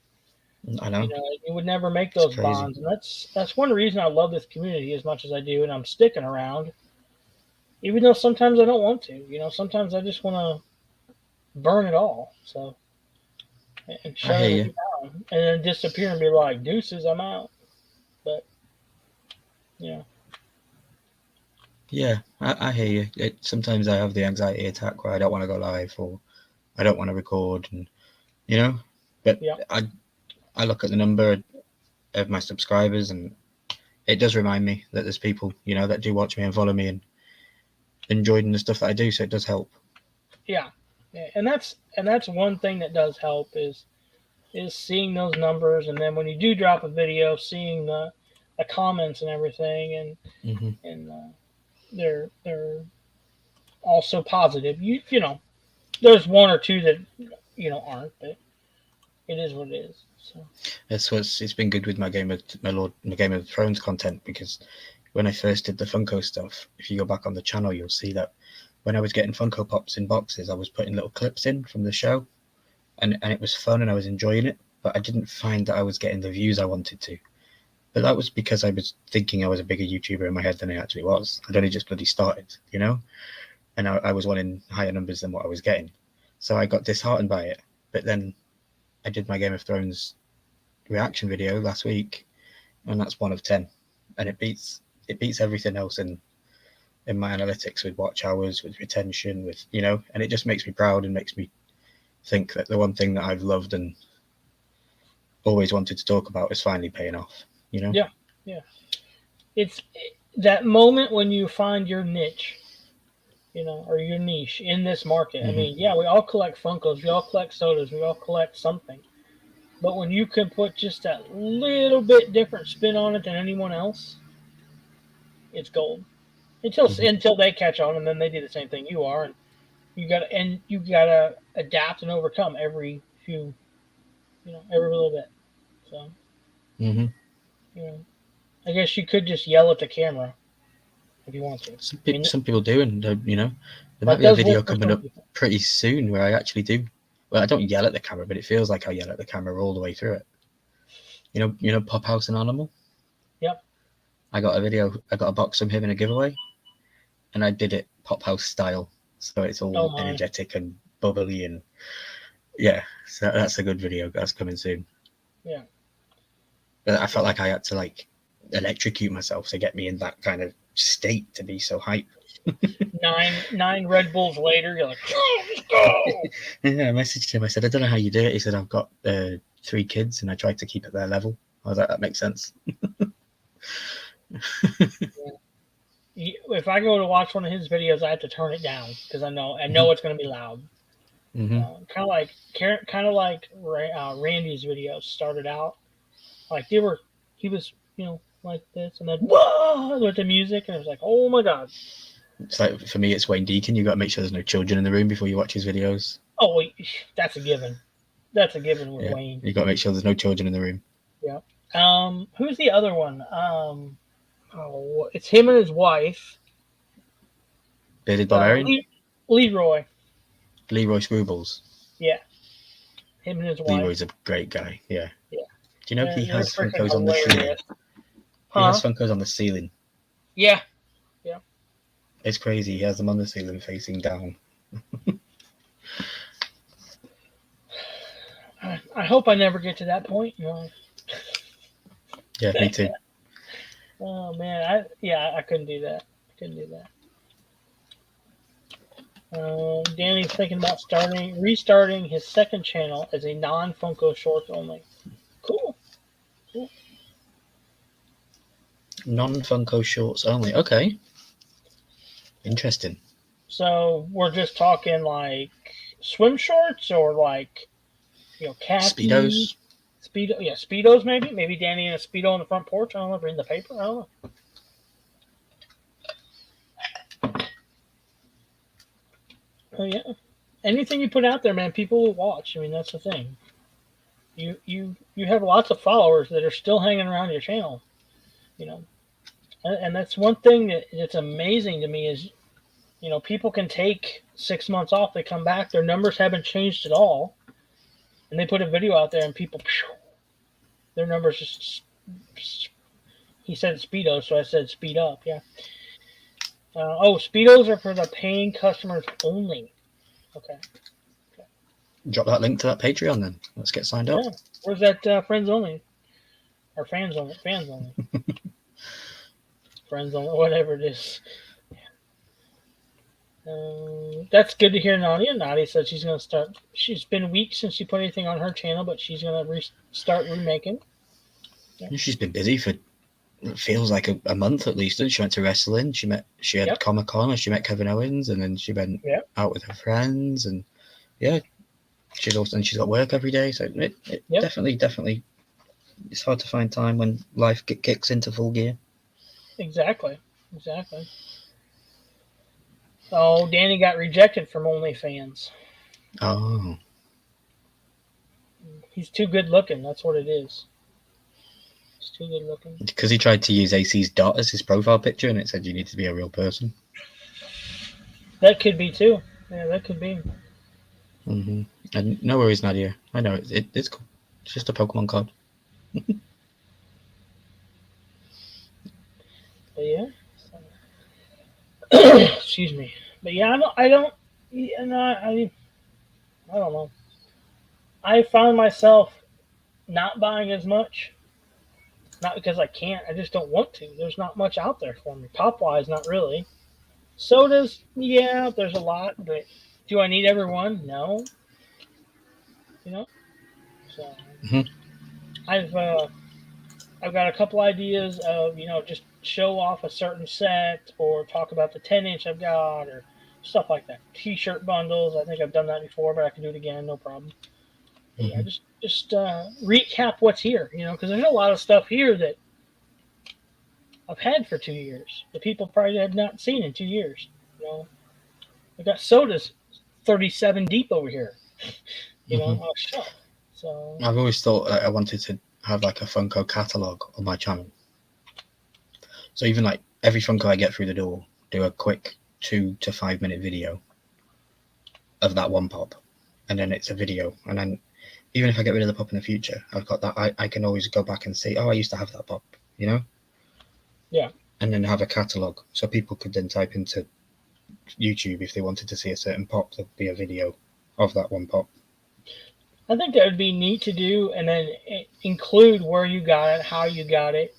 I know. You would never make those bonds, and that's one reason I love this community as much as I do, and I'm sticking around, even though sometimes I don't want to. Sometimes I just want to burn it all. So and shut it down, and then disappear and be like, "Deuces, I'm out." But yeah. Yeah, I hear you. Sometimes I have the anxiety attack where I don't want to go live or I don't want to record, and but I look at the number of my subscribers, and it does remind me that there's people that do watch me and follow me and enjoying the stuff that I do, so it does help. Yeah, and that's one thing that does help is seeing those numbers, and then when you do drop a video, seeing the comments and everything, and they're also positive. You know, there's one or two that aren't, but it is what it is. So it's been good with my Game of Thrones content, because when I first did the Funko stuff, if you go back on the channel, you'll see that when I was getting Funko Pops in boxes, I was putting little clips in from the show, and it was fun and I was enjoying it, but I didn't find that I was getting the views I wanted to. But that was because I was thinking I was a bigger YouTuber in my head than I actually was. I'd only just bloody started, and I was wanting higher numbers than what I was getting. So I got disheartened by it. But then I did my Game of Thrones reaction video last week, and that's 1 of 10, and it beats everything else in my analytics, with watch hours, with retention, with and it just makes me proud and makes me think that the one thing that I've loved and always wanted to talk about is finally paying off. Yeah. It's that moment when you find your niche, or your niche in this market. I mean, yeah, we all collect Funkos, we all collect sodas, we all collect something. But when you can put just that little bit different spin on it than anyone else, it's gold. Until they catch on, and then they do the same thing you are, and you gotta adapt and overcome every little bit. So, I guess you could just yell at the camera if you want to. Some people do, and there might be a does video work for coming some up people. pretty soon where I actually do. Well, I don't yell at the camera, but it feels like I yell at the camera all the way through it. Pop House and Animal. Yep. I got a box from him in a giveaway, and I did it Pop House style, so it's all energetic and bubbly, and yeah, so that's a good video that's coming soon. Yeah. But I felt like I had to electrocute myself to get me in that kind of state to be so hype. 9 Red Bulls later, you're like, let's go. Yeah, I messaged him. I said, I don't know how you do it. He said, I've got 3 kids and I tried to keep at their level. I was like, that makes sense. If I go to watch one of his videos, I have to turn it down because I know it's going to be loud. Kind of like Randy's videos started out, like he was like this, and then whoa with the music, and it was like, oh my god. It's like, for me, it's Wayne Deacon. You got to make sure there's no children in the room before you watch his videos. Oh, that's a given. That's a given with Wayne. You got to make sure there's no children in the room. Yeah. Who's the other one? It's him and his wife. Bearded Barbarian? Leroy Screwballs. Yeah. Him and his wife. Leroy's a great guy. Yeah. Yeah. Do you know he has Funkos on the ceiling? He has Funkos on the ceiling. Yeah. It's crazy. He has them on the ceiling facing down. I hope I never get to that point. Yeah, me too. Oh man, I couldn't do that. Danny's thinking about restarting his second channel as a non-Funko shorts only. Cool. Non-Funko shorts only. Okay. Interesting. So we're just talking like swim shorts or like, khaki. Speedos. Speedos maybe. Maybe Danny in a Speedo on the front porch. I don't know, reading the paper. I don't know. Oh yeah. Anything you put out there, man, people will watch. I mean, that's the thing. You have lots of followers that are still hanging around your channel, and that's one thing that's amazing to me is, people can take 6 months off, they come back, their numbers haven't changed at all, and they put a video out there, and people, their numbers just. He said Speedo, so I said speed up. Yeah. Speedos are for the paying customers only. Okay. Drop that link to that Patreon then. Let's get signed up. Yeah. Where's that friends only? Or fans only? Fans only. Friends only, whatever it is. That's good to hear, Nadia. Nadia said she's going to start. She's been weeks since she put anything on her channel, but she's going to start remaking. Yeah. She's been busy for, it feels like a month at least. She went to wrestling. She had Comic-Con, and she met Kevin Owens, and then she went out with her friends, and she's got work every day. So it definitely, it's hard to find time when life kicks into full gear. Exactly. Oh, Danny got rejected from OnlyFans. Oh. He's too good looking. That's what it is. He's too good looking. Because he tried to use AC's dot as his profile picture, and it said you need to be a real person. That could be too. Yeah, that could be. Mm-hmm. And no worries, Nadia. I know it's cool. It's just a Pokemon card. But yeah. Excuse me. But yeah, I don't know. I found myself not buying as much. Not because I can't. I just don't want to. There's not much out there for me. Pop-wise, not really. Sodas, yeah, there's a lot. But do I need every one? No. So I've got a couple ideas of, just show off a certain set or talk about the 10-inch I've got or stuff like that. T-shirt bundles. I think I've done that before, but I can do it again, no problem. Yeah, just recap what's here, because there's a lot of stuff here that I've had for 2 years that people probably have not seen in 2 years. I got sodas 37 deep over here, on a shelf. So I've always thought I wanted to have like a Funko catalog on my channel. So even like every Funko I get through the door, do a quick 2 to 5 minute video of that one pop, and then it's a video, and then even if I get rid of the pop in the future, I've got that. I can always go back and see, I used to have that pop, Yeah. And then have a catalogue, so people could then type into YouTube if they wanted to see a certain pop. There'd be a video of that one pop. I think that would be neat to do, and then include where you got it, how you got it.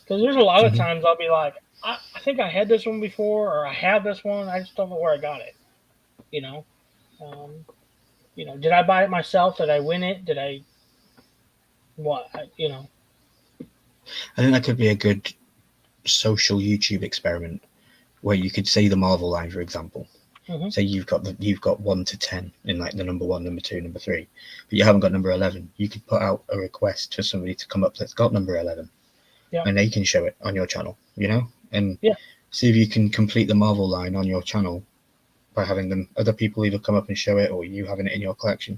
Because there's a lot of times I'll be like, I think I had this one before, or I have this one. I just don't know where I got it. Did I buy it myself? Did I win it? Did I what? I think that could be a good social YouTube experiment where you could see the Marvel line, for example. So you've got 1 to 10 in like the number 1, number 2, number 3, but you haven't got number 11. You could put out a request for somebody to come up that's got number 11, and they can show it on your channel, and see if you can complete the Marvel line on your channel by having other people either come up and show it, or you having it in your collection.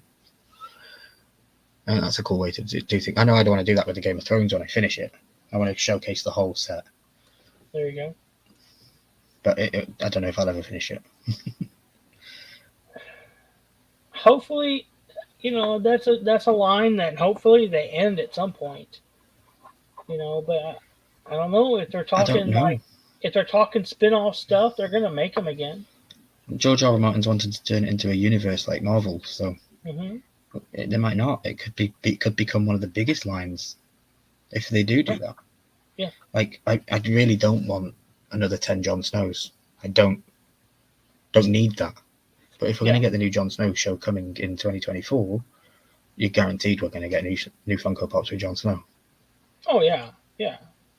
And that's a cool way to do things. I know I don't want to do that with the Game of Thrones when I finish it. I want to showcase the whole set. There you go. But I don't know if I'll ever finish it. Hopefully, that's a line that hopefully they end at some point. But I don't know if they're talking spin-off stuff, they're gonna make them again. George R. R. Martin's wanted to turn it into a universe like Marvel, so they might not. It could become one of the biggest lines if they do that. Yeah. Like I really don't want another 10 Jon Snows. I don't need that. But if we're going to get the new Jon Snow show coming in 2024, you're guaranteed we're going to get new Funko Pops with Jon Snow. Oh yeah,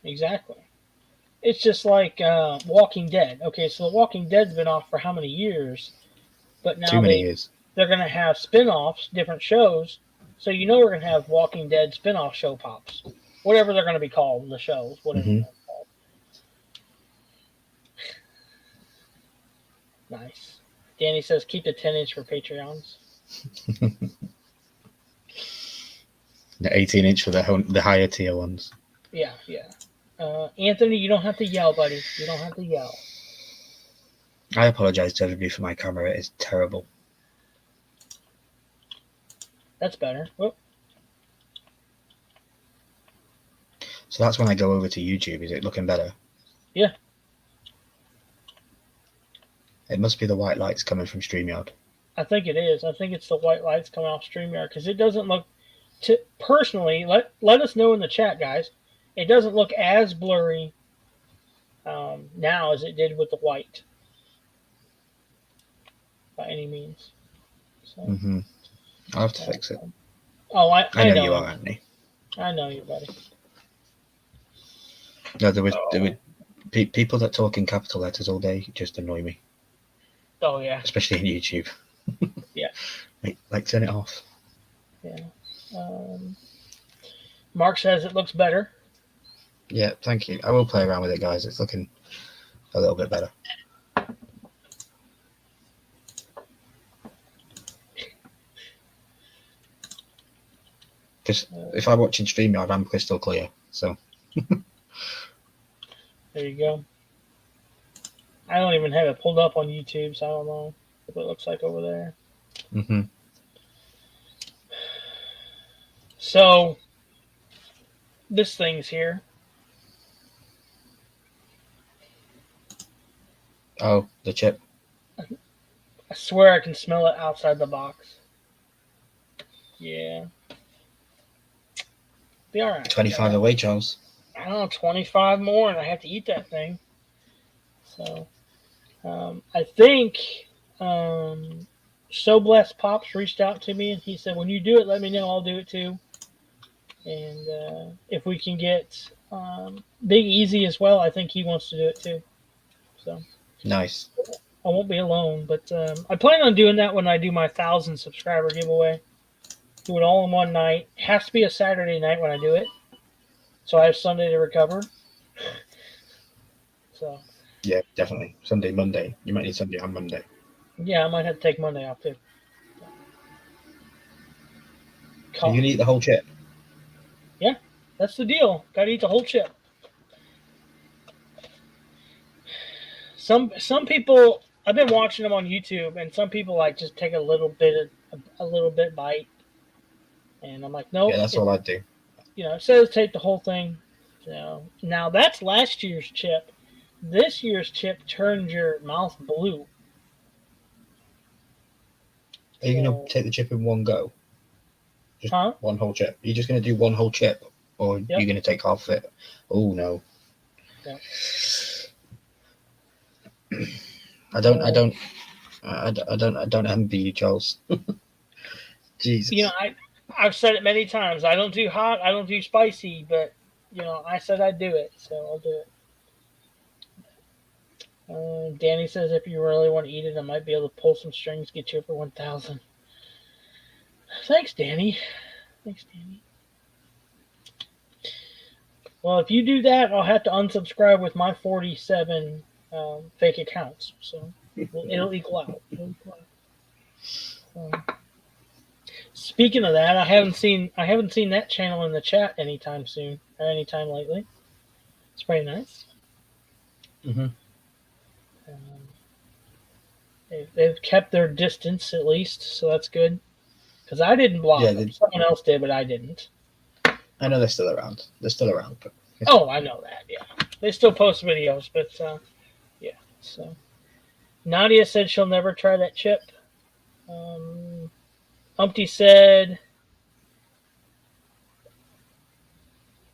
exactly. It's just like Walking Dead. Okay, so The Walking Dead's been off for how many years? But now Too many years. they're going to have spin-offs, different shows. So you know we're going to have Walking Dead spin-off show pops. Whatever they're going to be called, the shows, whatever they're called. Nice. Danny says keep the 10-inch for Patreons. The 18-inch for the higher tier ones. Yeah. Anthony, you don't have to yell, buddy. You don't have to yell. I apologize to everybody for my camera. It is terrible. That's better. Whoop. So that's when I go over to YouTube. Is it looking better? Yeah. It must be the white lights coming from StreamYard. I think it is. I think it's the white lights coming off StreamYard because it doesn't look. Personally, let us know in the chat, guys. It doesn't look as blurry now as it did with the white, by any means. So, I'll have to fix it. Oh, I know you are, Anthony. I know you, buddy. No, there were people that talk in capital letters all day just annoy me. Oh yeah. Especially in YouTube. Yeah. Like turn it off. Yeah. Mark says it looks better. Yeah, thank you. I will play around with it, guys. It's looking a little bit better. Because if I watch in StreamYard, I'm crystal clear. So. There you go. I don't even have it pulled up on YouTube, so I don't know what it looks like over there. So, this thing's here. Oh, the chip. I swear I can smell it outside the box. Yeah. Be all right. 25 away, Charles. I don't know, 25 more, and I have to eat that thing. So, I think So Blessed Pops reached out to me, and he said, when you do it, let me know. I'll do it too. And if we can get Big Easy as well, I think he wants to do it too. So nice. I won't be alone, but I plan on doing that when I do my 1,000 subscriber giveaway. Do it all in one night. It has to be a Saturday night when I do it, so I have Sunday to recover. So yeah, definitely Sunday, Monday. You might need Sunday on Monday. Yeah, I might have to take Monday off too. So you can eat the whole chip. Yeah, that's the deal. Got to eat the whole chip. Some people, I've been watching them on YouTube, and some people like just take a little bit bite, and I'm like, no. Yeah, that's all I do. You know, it says take the whole thing. Now that's last year's chip. This year's chip turns your mouth blue. Are you going to take the chip in one go? Just one whole chip? Are you just going to do one whole chip? Or are you going to take half of it? Oh, no. Yep. I don't envy you, Charles. Jesus. You know, I've said it many times. I don't do hot. I don't do spicy. But, you know, I said I'd do it. So I'll do it. Danny says if you really want to eat it, I might be able to pull some strings, get you for 1,000. Thanks, Danny. Well, if you do that, I'll have to unsubscribe with my 47 fake accounts. So it'll equal out. Speaking of that, I haven't seen that channel in the chat anytime soon or anytime lately. It's pretty nice. They've kept their distance at least, so that's good. Because I didn't block them. Someone else did, but I didn't. I know they're still around. But oh, I know that. Yeah, they still post videos, but yeah. So Nadia said she'll never try that chip. Humpty said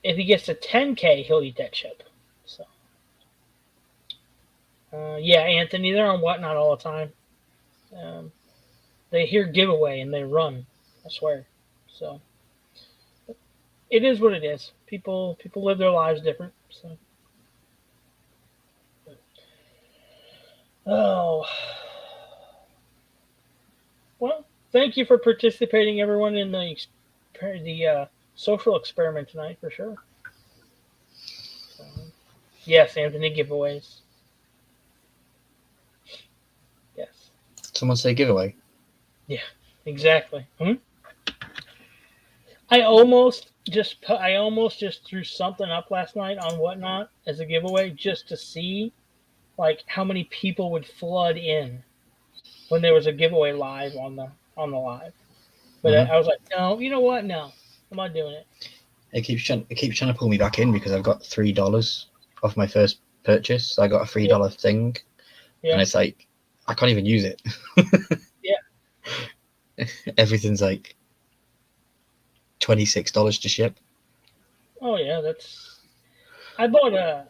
if he gets to 10K, he'll eat that chip. So yeah, Anthony, they're on Whatnot all the time. Um, they hear giveaway and they run. I swear. So it is what it is. People live their lives different. So oh well, thank you for participating, everyone, in the social experiment tonight for sure. So, yes, Anthony, giveaways. Yes. Someone say giveaway. Yeah, exactly. I almost just threw something up last night on Whatnot as a giveaway just to see like how many people would flood in when there was a giveaway live on the live. But I was like, no, you know what? No, I'm not doing it. It keeps trying to pull me back in because I've got $3 off my first purchase. So I got a Yeah, $3 thing, and yeah, it's like I can't even use it. yeah. Everything's like $26 to ship. Oh yeah, that's. I bought a.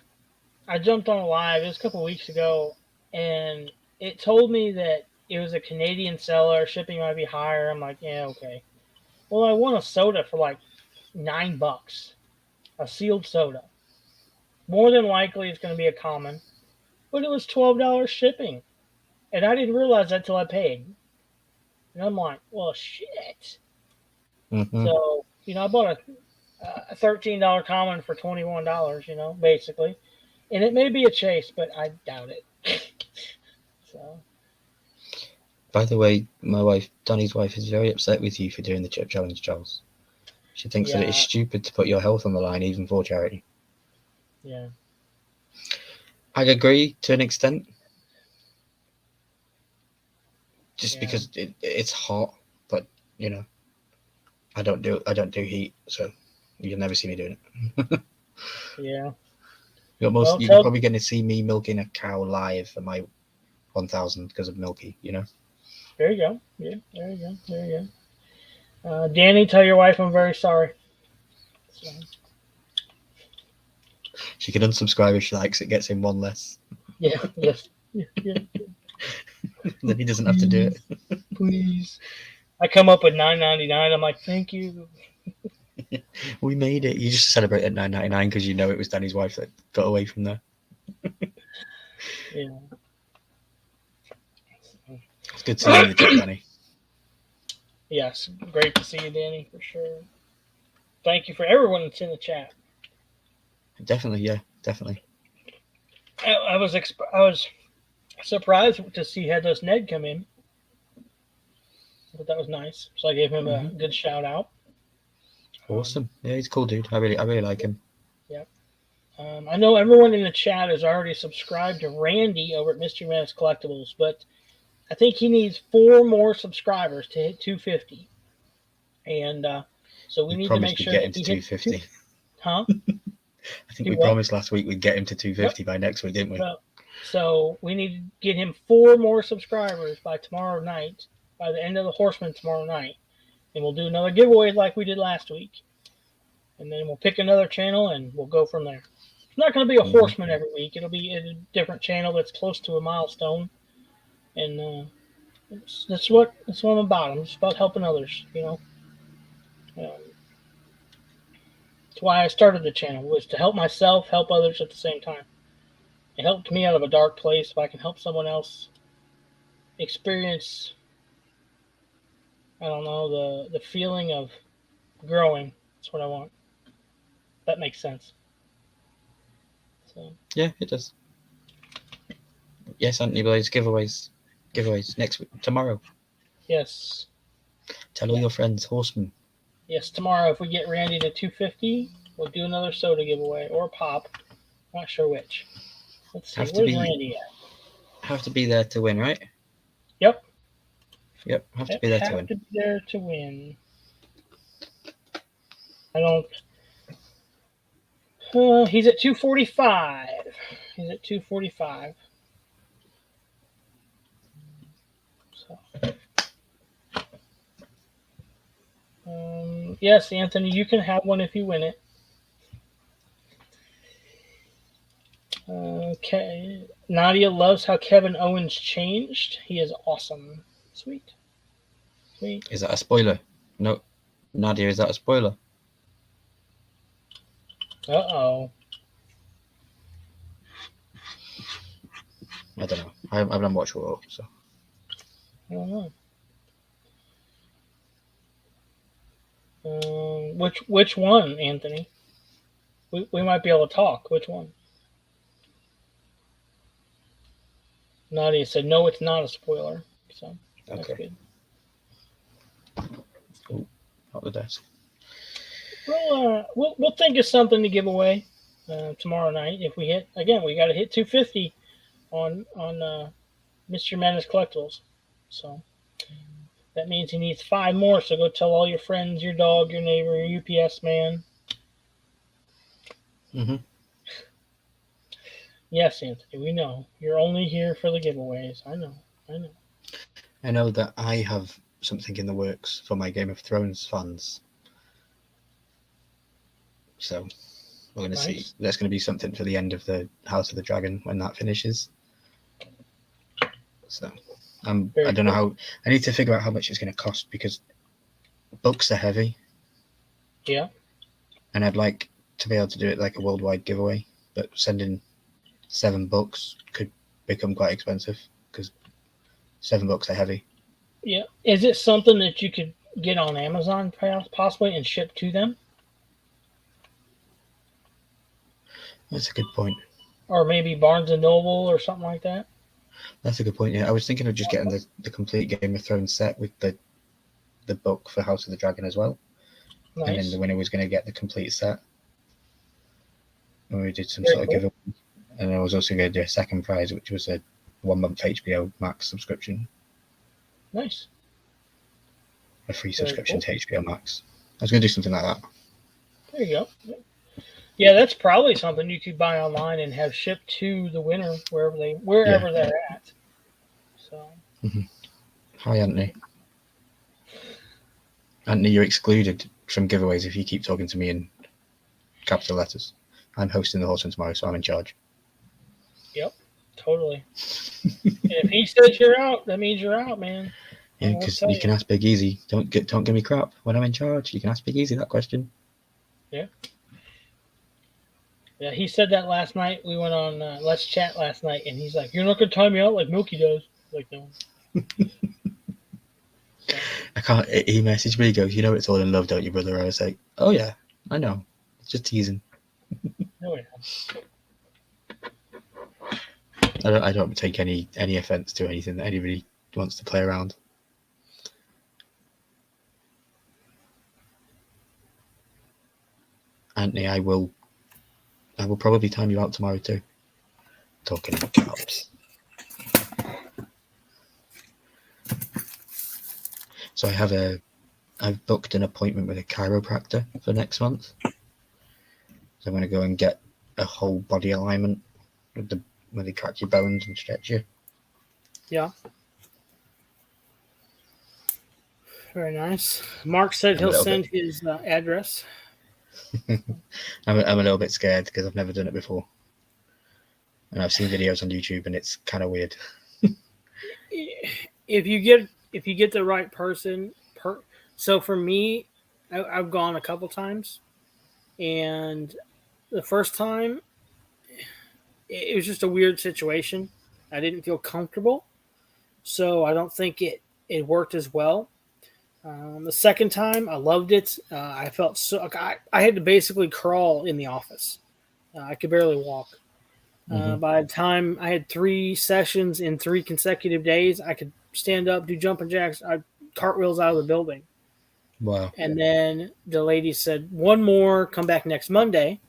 I jumped on a live. It was a couple of weeks ago, and it told me that it was a Canadian seller. Shipping might be higher. I'm like, yeah, okay. Well, I won a soda for like $9, a sealed soda. More than likely, it's going to be a common, but it was $12 shipping, and I didn't realize that till I paid. And I'm like, well, shit. Mm-hmm. So I bought a $13 common for $21. Basically, and it may be a chase, but I doubt it. So By the way, my wife, Danny's wife, is very upset with you for doing the chip challenge, Charles. She thinks that it is yeah, stupid to put your health on the line, even for charity. yeah, I agree to an extent, just yeah, because it's hot, but you know, I don't do heat, so you'll never see me doing it. yeah. You Well, you're probably going to see me milking a cow live for my 1,000 because of Milky. there you go. Yeah, there you go. There you go. Danny, tell your wife I'm very sorry. So, She can unsubscribe if she likes. It gets him one less. yeah, yes, yeah, yeah. Then he doesn't have to do Please, please. I come up with $9.99. I'm like, thank you. it. We made it. You just celebrate at $9.99 because you know it was Danny's wife that got away from there. Yeah. It's good seeing you in the chat, Danny. Yes, great to see you, Danny, for sure. Thank you for everyone that's in the chat. Definitely, yeah, definitely. I was surprised to see Headless Ned come in, but that was nice. So I gave him a good shout out. Awesome. Yeah, he's a cool dude. I really like him. Yep. I know everyone in the chat is already subscribed to Randy over at Mystery Max Collectibles, but I think he needs 4 more subscribers to hit 250, and so we We need to promised make we'd sure get that him to he hits two. 250. Huh? I think Do we what? promised last week we'd get him to Yep. 250 by next week, didn't we? So we need to get him 4 more subscribers by tomorrow night, by the end of the Horseman tomorrow night, and we'll do another giveaway like we did last week, and then we'll pick another channel and we'll go from there. It's not going to be a Horseman every week. It'll be a different channel that's close to a milestone, and that's what I'm about. I'm just about helping others. That's why I started the channel, was to help myself, help others at the same time. It helped me out of a dark place. If I can help someone else experience, I don't know, the feeling of growing, that's what I want. That makes sense. So Yeah, it does. Yes, Anthony Blaze, giveaways next week, tomorrow. yes, Tell all your friends, Horseman. yes, tomorrow if we get Randy to 250, we'll do another soda giveaway or a pop. Not sure which. Let's see. Where's Randy at? Have to be there to win, right? Yep. Yep, have to be there to win. Have to be there to win. I don't. He's at 245. He's at 245. So, yes, Anthony, you can have one if you win it. Okay. Nadia loves how Kevin Owens changed. He is awesome. Sweet. Sweet. Is that a spoiler? No. Nadia, is that a spoiler? Uh-oh. I don't know. I've not watched Raw, so. I don't know. Which one, Anthony? We might be able to talk. Which one? Nadia said, no, it's not a spoiler. So that's Okay. good. Oh, not the desk. We'll think of something to give away tomorrow night. If we hit, again, we got to hit 250 on Mr. Madness Collectibles. So that means he needs 5 more. So go tell all your friends, your dog, your neighbor, your UPS man. Mm-hmm. Yes, Anthony, we know. You're only here for the giveaways. I know. I know that I have something in the works for my Game of Thrones fans. So we're going to see. There's going to be something for the end of the House of the Dragon when that finishes. So I don't know how. I need to figure out how much it's going to cost because books are heavy. Yeah. And I'd like to be able to do it like a worldwide giveaway, but sending 7 books could become quite expensive because 7 books are heavy. Yeah. Is it something that you could get on Amazon possibly and ship to them? That's a good point. Or maybe Barnes and Noble or something like that? That's a good point, yeah. I was thinking of just getting the complete Game of Thrones set with the book for House of the Dragon as well. Nice. And then the winner was going to get the complete set. And we did some sort of giveaway. And I was also going to do a second prize, which was a 1-month HBO Max subscription. Nice. A free subscription to HBO Max. I was going to do something like that. There you go. Yeah, that's probably something you could buy online and have shipped to the winner wherever they're at. So. Mm-hmm. Hi, Anthony. Anthony, you're excluded from giveaways if you keep talking to me in capital letters. I'm hosting the Horseman tomorrow, so I'm in charge. Yep, totally. And if he says you're out, that means you're out, man. Yeah, because you can ask Big Easy. Don't give me crap when I'm in charge. You can ask Big Easy that question. Yeah. Yeah, he said that last night. We went on Let's Chat last night, and he's like, "You're not gonna time me out like Milky does." Like, no. So. I can't. He messaged me. He goes, "You know it's all in love, don't you, brother?" I was like, "Oh yeah, I know. It's just teasing." Oh yeah. I don't take any offense to anything that anybody wants to play around. Anthony, I will probably time you out tomorrow too. Talking about caps. So I've booked an appointment with a chiropractor for next month. So I'm going to go and get a whole body alignment where they crack your bones and stretch you. Yeah. Very nice. Mark said he'll send his address. I'm a little bit scared because I've never done it before. And I've seen videos on YouTube and it's kind of weird. If you get the right person, so for me, I've gone a couple times, and the first time it was just a weird situation. I didn't feel comfortable, so I don't think it worked as well. The second time, I loved it. I felt I had to basically crawl in the office. I could barely walk. By the time I had 3 sessions in 3 consecutive days, I could stand up, do jumping jacks, cartwheels out of the building. Wow. And then the lady said, 1 more, come back next Monday.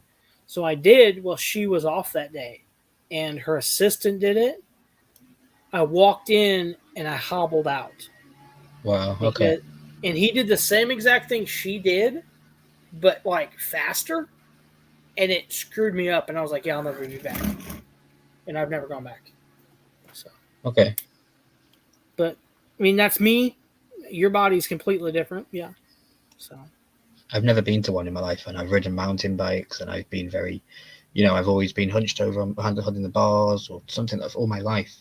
So I did. Well, she was off that day. And her assistant did it. I walked in and I hobbled out. Wow, okay. And he did the same exact thing she did, but like faster. And it screwed me up. And I was like, yeah, I'll never be back. And I've never gone back. So. Okay. But, I mean, that's me. Your body's completely different. Yeah. So. I've never been to one in my life, and I've ridden mountain bikes, and I've been very, I've always been hunched over holding the bars or something all my life.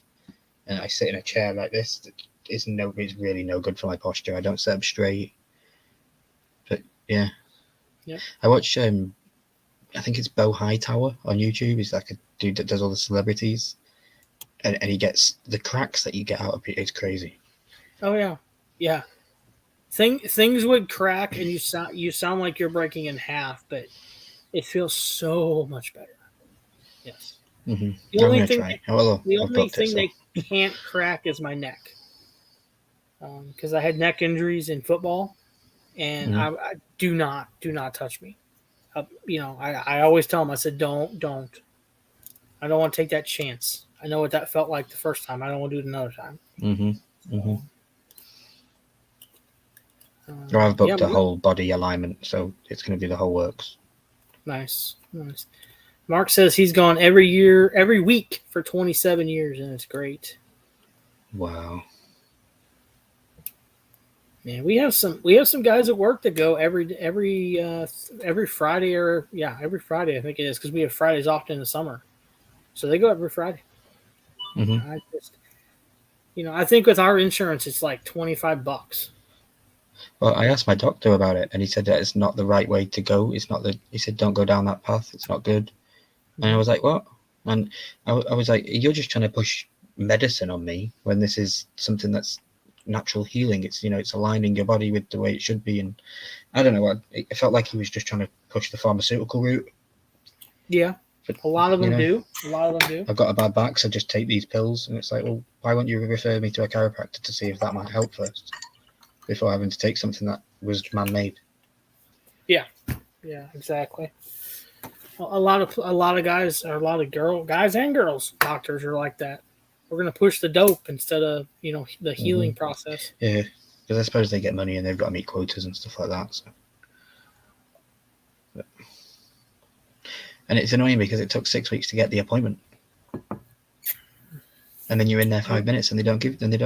And I sit in a chair like this. it's really no good for my posture. I don't sit up straight. But yeah. Yep. I watch I think it's Bo Hightower on YouTube. He's like a dude that does all the celebrities, and he gets the cracks that you get out of it. It's crazy. Oh yeah, yeah. Things would crack, and you sound like you're breaking in half, but it feels so much better. Yes. Mm-hmm. The I'm only gonna thing try. Well, the I've only booked it, thing so. they can't crack is my neck, because I had neck injuries in football, and Mm-hmm. I do not touch me. I always tell them, I said, don't. I don't want to take that chance. I know what that felt like the first time. I don't want to do it another time. Mm-hmm. Mm-hmm. So, Or I've yeah, booked a whole body alignment, so it's going to be the whole works. nice. Mark says he's gone every week for 27 years, and it's great. Wow. Man, we have some guys at work that go every Friday, every Friday I think it is, because we have Fridays off in the summer, so they go every Friday. Mm-hmm. I just, I think with our insurance it's like $25. Well, I asked my doctor about it, and he said that it's not the right way to go. It's not the. He said, "Don't go down that path. It's not good." And I was like, "What?" And I was like, "You're just trying to push medicine on me when this is something that's natural healing. It's it's aligning your body with the way it should be." And I don't know. It felt like he was just trying to push the pharmaceutical route. Yeah, But a lot of them do. A lot of them do. I've got a bad back, so just take these pills. And it's like, well, why won't you refer me to a chiropractor to see if that might help first, before having to take something that was man-made? Yeah, exactly. A lot of guys, or a lot of guys and girls, doctors are like that. We're gonna push the dope instead of the healing process. Yeah, because I suppose they get money and they've got to meet quotas and stuff like that. So. And it's annoying because it took 6 weeks to get the appointment, and then you're in there 5 minutes and they don't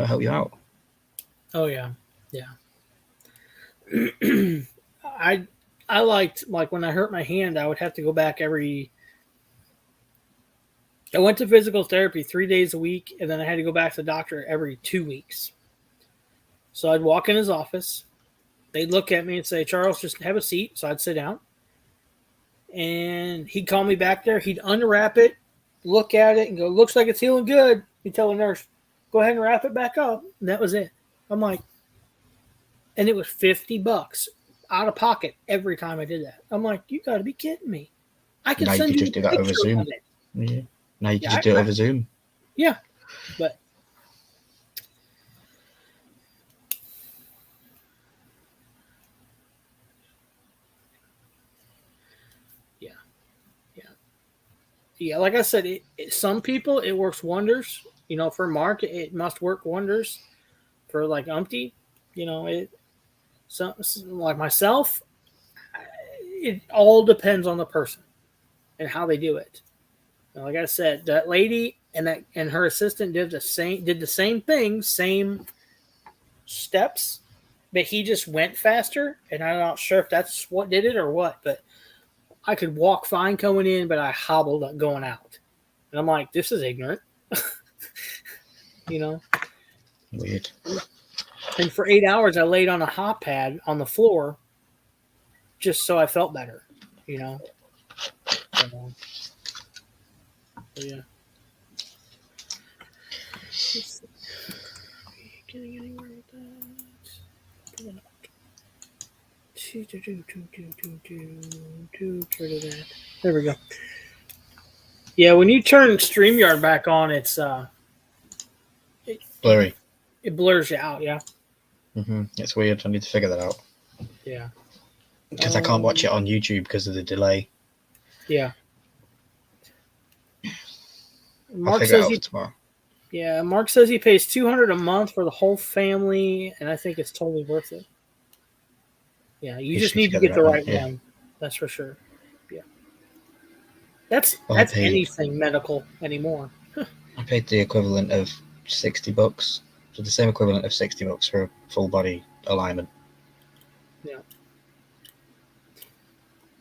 help you out. Oh yeah. I liked, like, when I hurt my hand, I would have to go back I went to physical therapy 3 days a week, and then I had to go back to the doctor every 2 weeks. So I'd walk in his office, they'd look at me and say, "Charles, just have a seat." So I'd sit down, and he'd call me back there. He'd unwrap it, look at it, and go, "Looks like it's healing good." He'd tell the nurse, "Go ahead and wrap it back up." And that was it. I'm like, and it was $50 out of pocket every time I did that. I'm like, you got to be kidding me. I could Now you send could you just do a that over picture Zoom. of it. Yeah. Now you can just do it over Zoom. Yeah, but yeah. Like I said, some people it works wonders. For Mark, it must work wonders. For like Umpty, like myself, it all depends on the person and how they do it. Like I said, that lady and her assistant did the same thing, same steps, but he just went faster, and I'm not sure if that's what did it or what, but I could walk fine coming in, but I hobbled going out. And I'm like, this is ignorant. Weird. And for 8 hours, I laid on a hot pad on the floor just so I felt better, So, yeah. Getting anywhere with that? There we go. Yeah, when you turn StreamYard back on, it's Blurry. It blurs you out. Yeah. It's weird. I need to figure that out. Yeah. Because I can't watch it on YouTube because of the delay. Yeah. I'll figure it out for tomorrow. Yeah, Mark says he pays $200 a month for the whole family, and I think it's totally worth it. Yeah, you just need to get the right one. That's for sure. Yeah. That's anything medical anymore. I paid the equivalent of $60, so the same equivalent of $60 for a full body alignment. Yeah.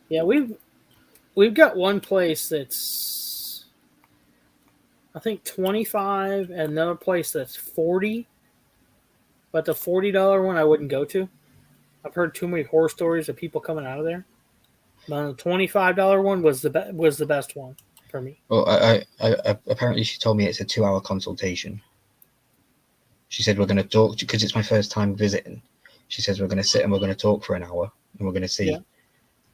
Yeah, we've got one place that's, I think, 25, and another place that's 40. but the $40 one I wouldn't go to. I've heard too many horror stories of people coming out of there. But the $25 one was the best one for me. Well, I apparently she told me it's a 2-hour consultation. She said we're going to talk because it's my first time visiting. She says we're going to sit and we're going to talk for an hour and we're going to see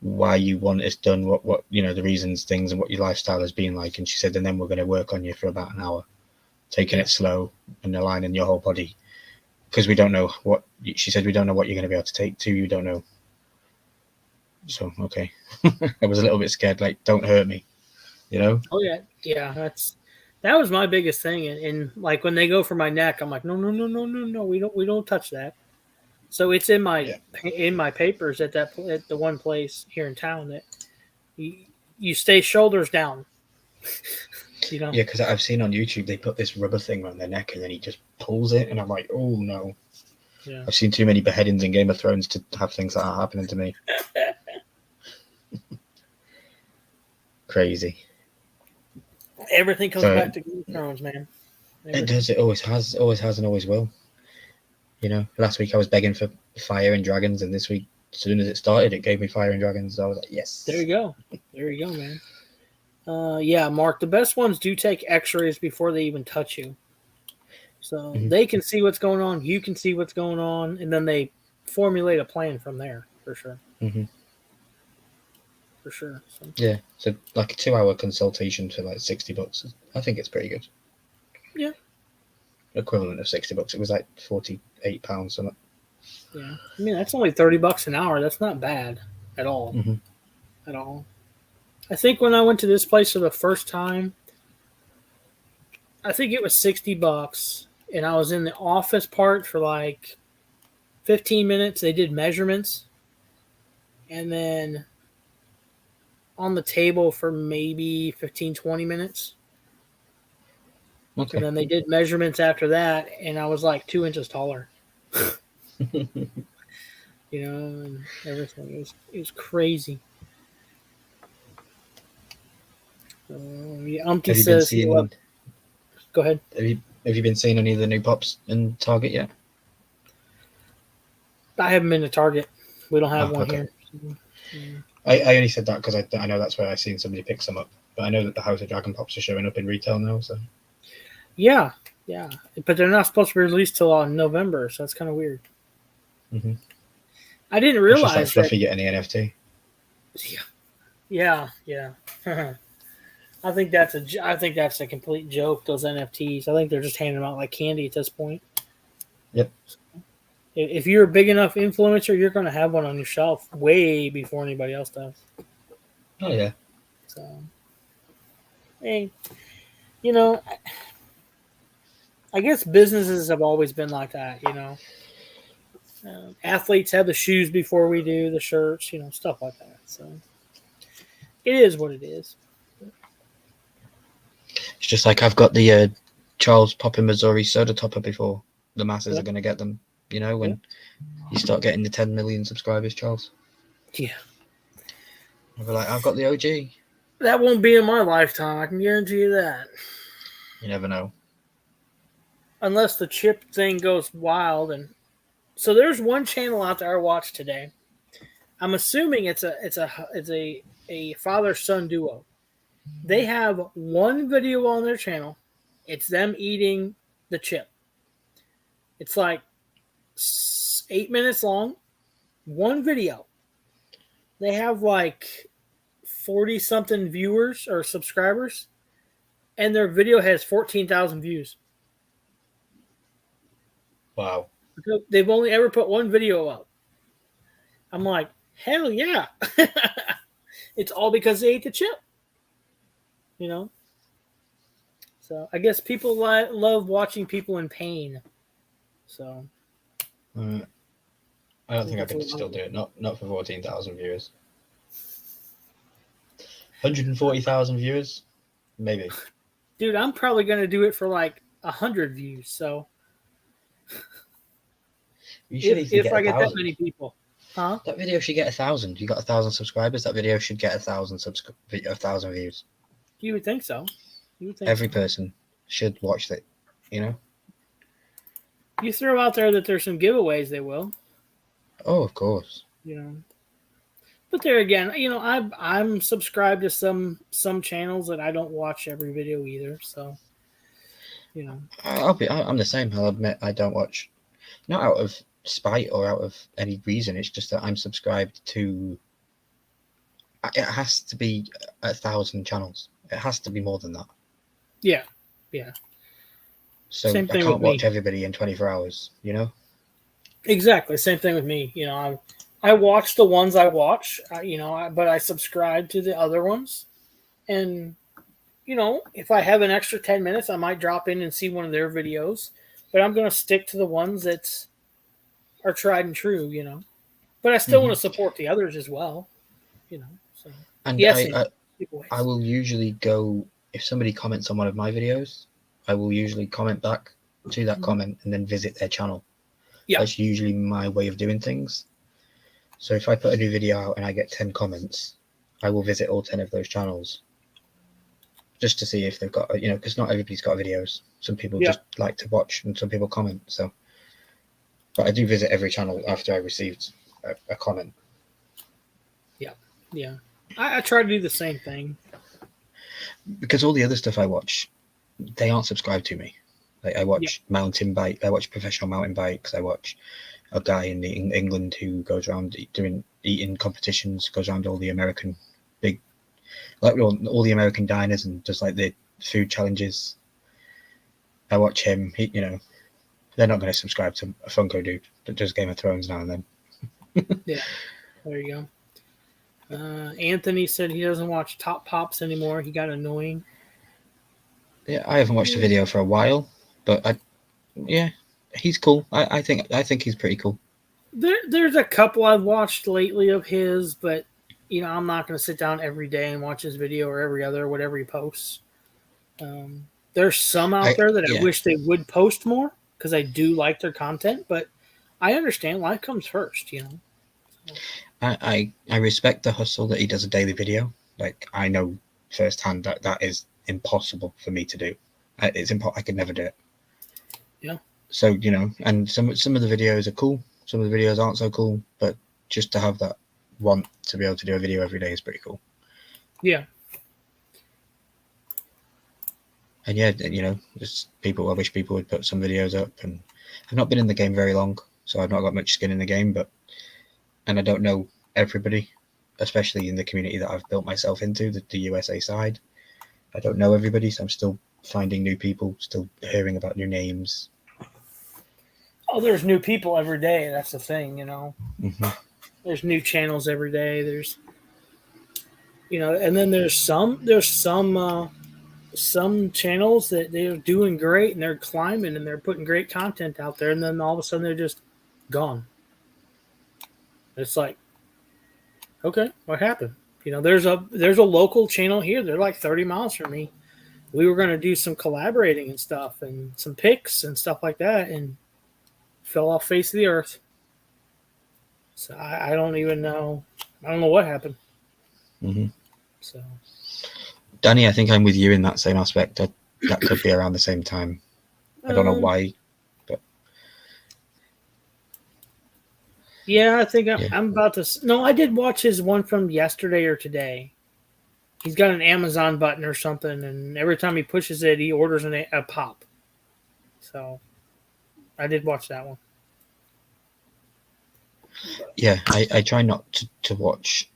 why you want this done, what the reasons, things, and what your lifestyle has been like. And she said, and then we're going to work on you for about an hour, taking it slow and aligning your whole body, because we don't know what she said. We don't know what you're going to be able to take to. You don't know. So okay, I was a little bit scared. Like, don't hurt me, Oh yeah. That was my biggest thing. And like when they go for my neck, I'm like, no, we don't touch that. So it's in my papers at the one place here in town that you stay shoulders down. Yeah, because I've seen on YouTube they put this rubber thing around their neck and then he just pulls it, and I'm like, oh no. Yeah. I've seen too many beheadings in Game of Thrones to have things like that happening to me. Crazy. Everything comes back to Game of Thrones, man. It does. It always has, and always will. Last week I was begging for Fire and Dragons, and this week, as soon as it started, it gave me Fire and Dragons. So I was like, yes. There you go, man. Yeah, Mark, the best ones do take x-rays before they even touch you. So they can see what's going on, you can see what's going on, and then they formulate a plan from there, for sure. Mm-hmm. For sure. So. Yeah, so like a 2-hour consultation for like $60. I think it's pretty good. Yeah. Equivalent of $60. It was like £48 something. Yeah. I mean, that's only $30 an hour. That's not bad at all. Mm-hmm. At all. I think when I went to this place for the first time, I think it was $60, and I was in the office part for like 15 minutes. They did measurements, and then on the table for maybe 15, 20 minutes. Okay. And then they did measurements after that, and I was like 2 inches taller. And everything. It was crazy. Umpty says, go ahead. Have you been seeing any of the new pops in Target yet? I haven't been to Target. We don't have one here. I only said that because I know that's where I seen somebody pick some up. But I know that the House of Dragon pops are showing up in retail now. So yeah, but they're not supposed to be released till November, so that's kind of weird. Mm-hmm. I didn't realize it's just like Fluffy getting the NFT. Yeah. I think that's a complete joke. Those NFTs. I think they're just handing them out like candy at this point. Yep. If you're a big enough influencer, you're going to have one on your shelf way before anybody else does. Oh yeah. So, hey, I guess businesses have always been like that. Athletes have the shoes before we do the shirts. Stuff like that. So, it is what it is. It's just like I've got the Charles Poppin Missouri soda topper before the masses are going to get them. When you start getting the 10 million subscribers, Charles. Yeah. I'll be like, I've got the OG. That won't be in my lifetime. I can guarantee you that. You never know. Unless the chip thing goes wild. And so there's one channel out there I watched today. I'm assuming it's a father-son duo. They have one video on their channel. It's them eating the chip. It's like 8 minutes long. One video. They have like 40-something viewers or subscribers, and their video has 14,000 views. Wow. They've only ever put one video up. I'm like, hell yeah. It's all because they ate the chip. So I guess people love watching people in pain. So I don't think I could still do it. Not for 14,000 viewers. 140,000 viewers, maybe. Dude, I'm probably gonna do it for like 100 views. So if I get that many people, huh? That video should get 1,000. You got 1,000 subscribers. That video should get 1,000 views. You would think so. Every person should watch it. You throw out there that there's some giveaways, they will. Oh, of course. You know. But there again, I'm subscribed to some channels that I don't watch every video either. So, I'm the same. I'll admit I don't watch, not out of spite or out of any reason. It's just that I'm subscribed to. It has to be 1,000 channels. It has to be more than that. Yeah. So same thing I can't watch everybody in 24 hours. Exactly. Same thing with me. I watch the ones I watch. But I subscribe to the other ones, and if I have an extra 10 minutes, I might drop in and see one of their videos. But I'm going to stick to the ones that are tried and true. But I still want to support the others as well. So and yes, I will usually go if somebody comments on one of my videos. I will usually comment back to that comment and then visit their channel. Yeah, that's usually my way of doing things. So if I put a new video out and I get 10 comments, I will visit all 10 of those channels just to see if they've got, because not everybody's got videos. Some people just like to watch and some people comment. So, but I do visit every channel after I received a comment. Yeah. I try to do the same thing. Because all the other stuff I watch, they aren't subscribed to me. Like I watch mountain bike, I watch professional mountain bikes, I watch a guy in England who goes around eating competitions, goes around all the American all the American diners and does like the food challenges. I watch him. They're not going to subscribe to a Funko dude that does Game of Thrones now and then. Yeah, there you go. Anthony said he doesn't watch Top Pops anymore. He got annoying. Yeah, I haven't watched a video for a while, but he's cool. I think he's pretty cool. There's a couple I've watched lately of his, but I'm not going to sit down every day and watch his video or every other, whatever he posts. There's some out there that I wish they would post more because I do like their content, but I understand life comes first, So. I respect the hustle that he does a daily video. Like I know firsthand that is impossible for me to do. It's impossible. I could never do it. Yeah. So and some of the videos are cool. Some of the videos aren't so cool, but just to have that want to be able to do a video every day is pretty cool. Yeah. And just people. I wish people would put some videos up. And I've not been in the game very long, so I've not got much skin in the game. And I don't know everybody, especially in the community that I've built myself into, the USA side. I don't know everybody, so I'm still finding new people, still hearing about new names. Oh, there's new people every day. That's the thing, Mm-hmm. There's new channels every day. There's, and then there's some channels that they're doing great and they're climbing and they're putting great content out there, and then all of a sudden they're just gone. It's like, okay, what happened? There's a local channel here. They're like 30 miles from me. We were going to do some collaborating and stuff and some pics and stuff like that, and fell off face of the earth. So I don't even know. I don't know what happened. Mm-hmm. So, Danny, I think I'm with you in that same aspect. That could be around the same time. I don't know why, but yeah, I think I'm about to. No, I did watch his one from yesterday or today. He's got an Amazon button or something, and every time he pushes it, he orders a pop. So, I did watch that one. Yeah, I try not to watch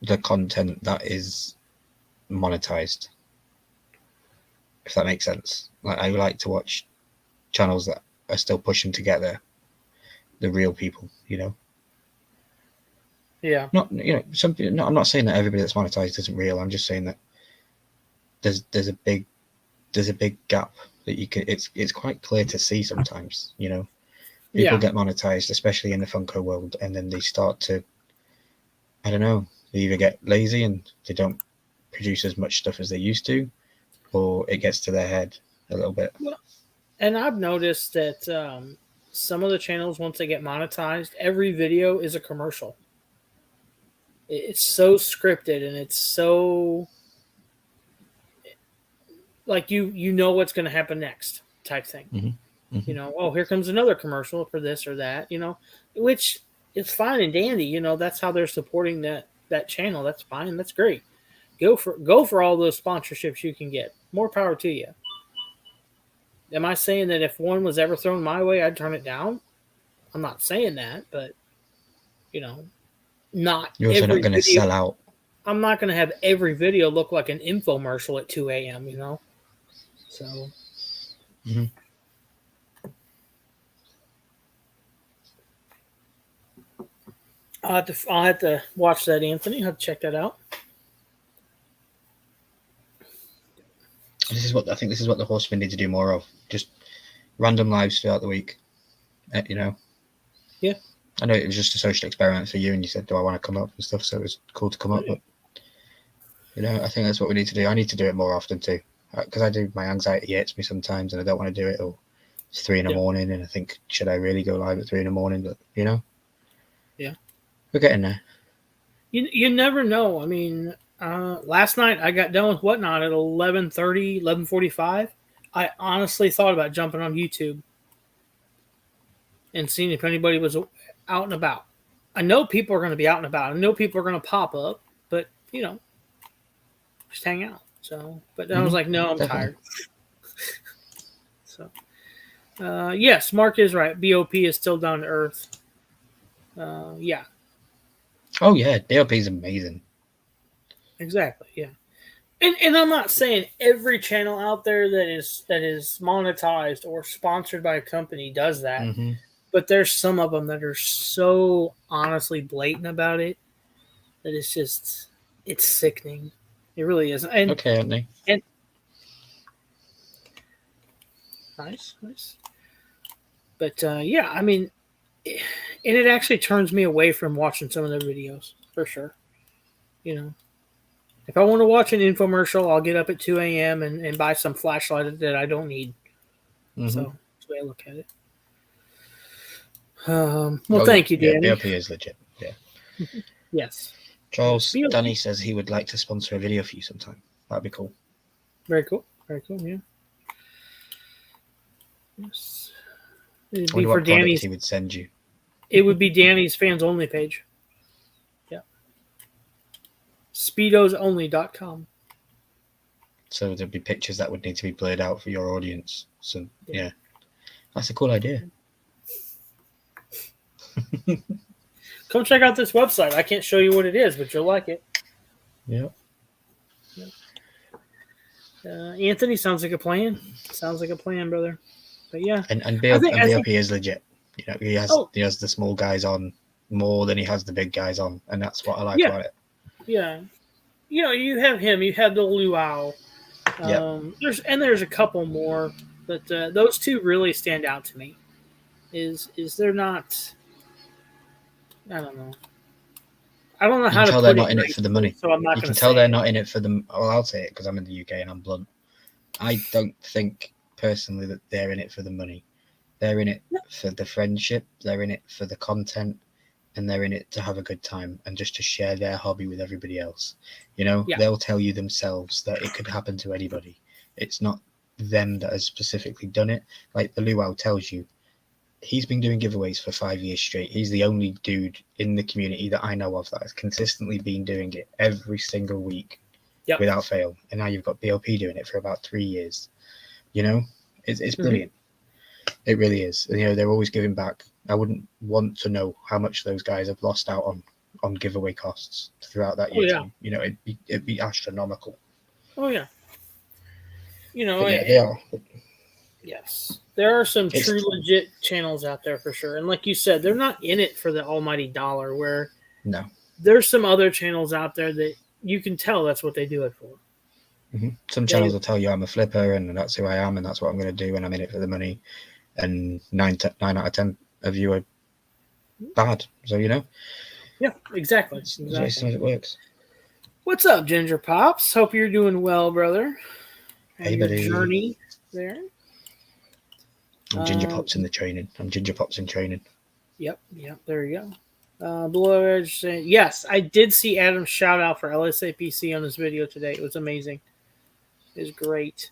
the content that is monetized, if that makes sense. Like I like to watch channels that are still pushing together the real people, Yeah. Not I'm not saying that everybody that's monetized isn't real. I'm just saying that there's a big gap that you can. It's quite clear to see sometimes. People get monetized, especially in the Funko world, and then they start to. I don't know. They either get lazy and they don't produce as much stuff as they used to, or it gets to their head a little bit. Well, and I've noticed that some of the channels, once they get monetized, every video is a commercial. It's so scripted and it's so like you know what's going to happen next type thing. Mm-hmm. You know, oh, here comes another commercial for this or that. You know, which is fine and dandy. You know, that's how they're supporting that channel. That's fine. That's great. Go for all those sponsorships you can get. More power to you. Am I saying that if one was ever thrown my way, I'd turn it down? I'm not saying that, but you know, not You're also not every going to video. sell out. I'm not going to have every video look like an infomercial at 2 a.m. You know, so. Mm-hmm. I'll have to watch that, Anthony. I'll have to check that out. This is what I think. This is what the Horsemen need to do more of. Just random lives throughout the week. You know. Yeah. I know it was just a social experiment for you, and you said, "Do I want to come up and stuff?" So it was cool to come up. But you know, I think that's what we need to do. I need to do it more often too, because I do. My anxiety hits me sometimes, and I don't want to do it. Or it's 3 in the morning, and I think, should I really go live at 3 in the morning? But you know. Yeah. We're getting there. You never know. I mean, last night I got done with Whatnot at 11:30, 11:45. I honestly thought about jumping on YouTube and seeing if anybody was out and about. I know people are going to be out and about. I know people are going to pop up, but you know, just hang out. So, but I was like, no, I'm tired. So, yes, Mark is right. BOP is still down to earth. Yeah. Oh yeah, BOP is amazing. Exactly. Yeah. And I'm not saying every channel out there that is monetized or sponsored by a company does that, but there's some of them that are so honestly blatant about it that it's sickening. It really is. And, okay, Anthony. And nice. But yeah, I mean, and it actually turns me away from watching some of their videos for sure. You know. If I want to watch an infomercial, I'll get up at 2 a.m. and buy some flashlight that I don't need. So that's the way I look at it. Thank you, Danny. Yeah, BOP is legit. Yeah. Yes. Charles, BOP. Danny says he would like to sponsor a video for you sometime. That'd be cool. Very cool. Very cool, yeah. Yes. It'd be for Danny's. He would send you. It would be Danny's fans only page. Yeah. Speedosonly.com. So there'd be pictures that would need to be blurred out for your audience. So yeah. That's a cool idea. Come check out this website. I can't show you what it is, but you'll like it. Yeah. Anthony, sounds like a plan. Sounds like a plan, brother. But yeah. And BOP is legit. You know, he has the small guys on more than he has the big guys on, and that's what I like about it. Yeah. You know, you have him, you have the luau. There's a couple more, but those two really stand out to me. Is they're not, I don't know. I don't know how to tell put they're not in it for the money. So I'm not. You can tell they're not in it for the. Well, I'll say it because I'm in the UK and I'm blunt. I don't think personally that they're in it for the money. They're in it for the friendship. They're in it for the content, and they're in it to have a good time and just to share their hobby with everybody else. You know, they'll tell you themselves that it could happen to anybody. It's not them that has specifically done it. Like the luau tells you, he's been doing giveaways for 5 years straight. He's the only dude in the community that I know of that has consistently been doing it every single week without fail. And now you've got BOP doing it for about 3 years. You know, it's brilliant. It really is. And, you know, they're always giving back. I wouldn't want to know how much those guys have lost out on giveaway costs throughout that year. You know, it'd be astronomical. Oh yeah. You know, they are. Yes. There are some true legit channels out there for sure. And like you said, they're not in it for the almighty dollar, where there's some other channels out there that you can tell that's what they do it for. Some channels will tell you I'm a flipper and that's who I am and that's what I'm going to do and I'm in it for the money. And 9 out of 10 of you are bad. So, you know. Yeah, exactly. As it works. What's up, Ginger Pops? Hope you're doing well, brother. Hey, buddy. Journey there. I'm Ginger Pops in the training. I'm Ginger Pops in training. Yep. There you go. Below Edge saying, yes, I did see Adam's shout out for LSAPC on this video today. It was amazing. It was great.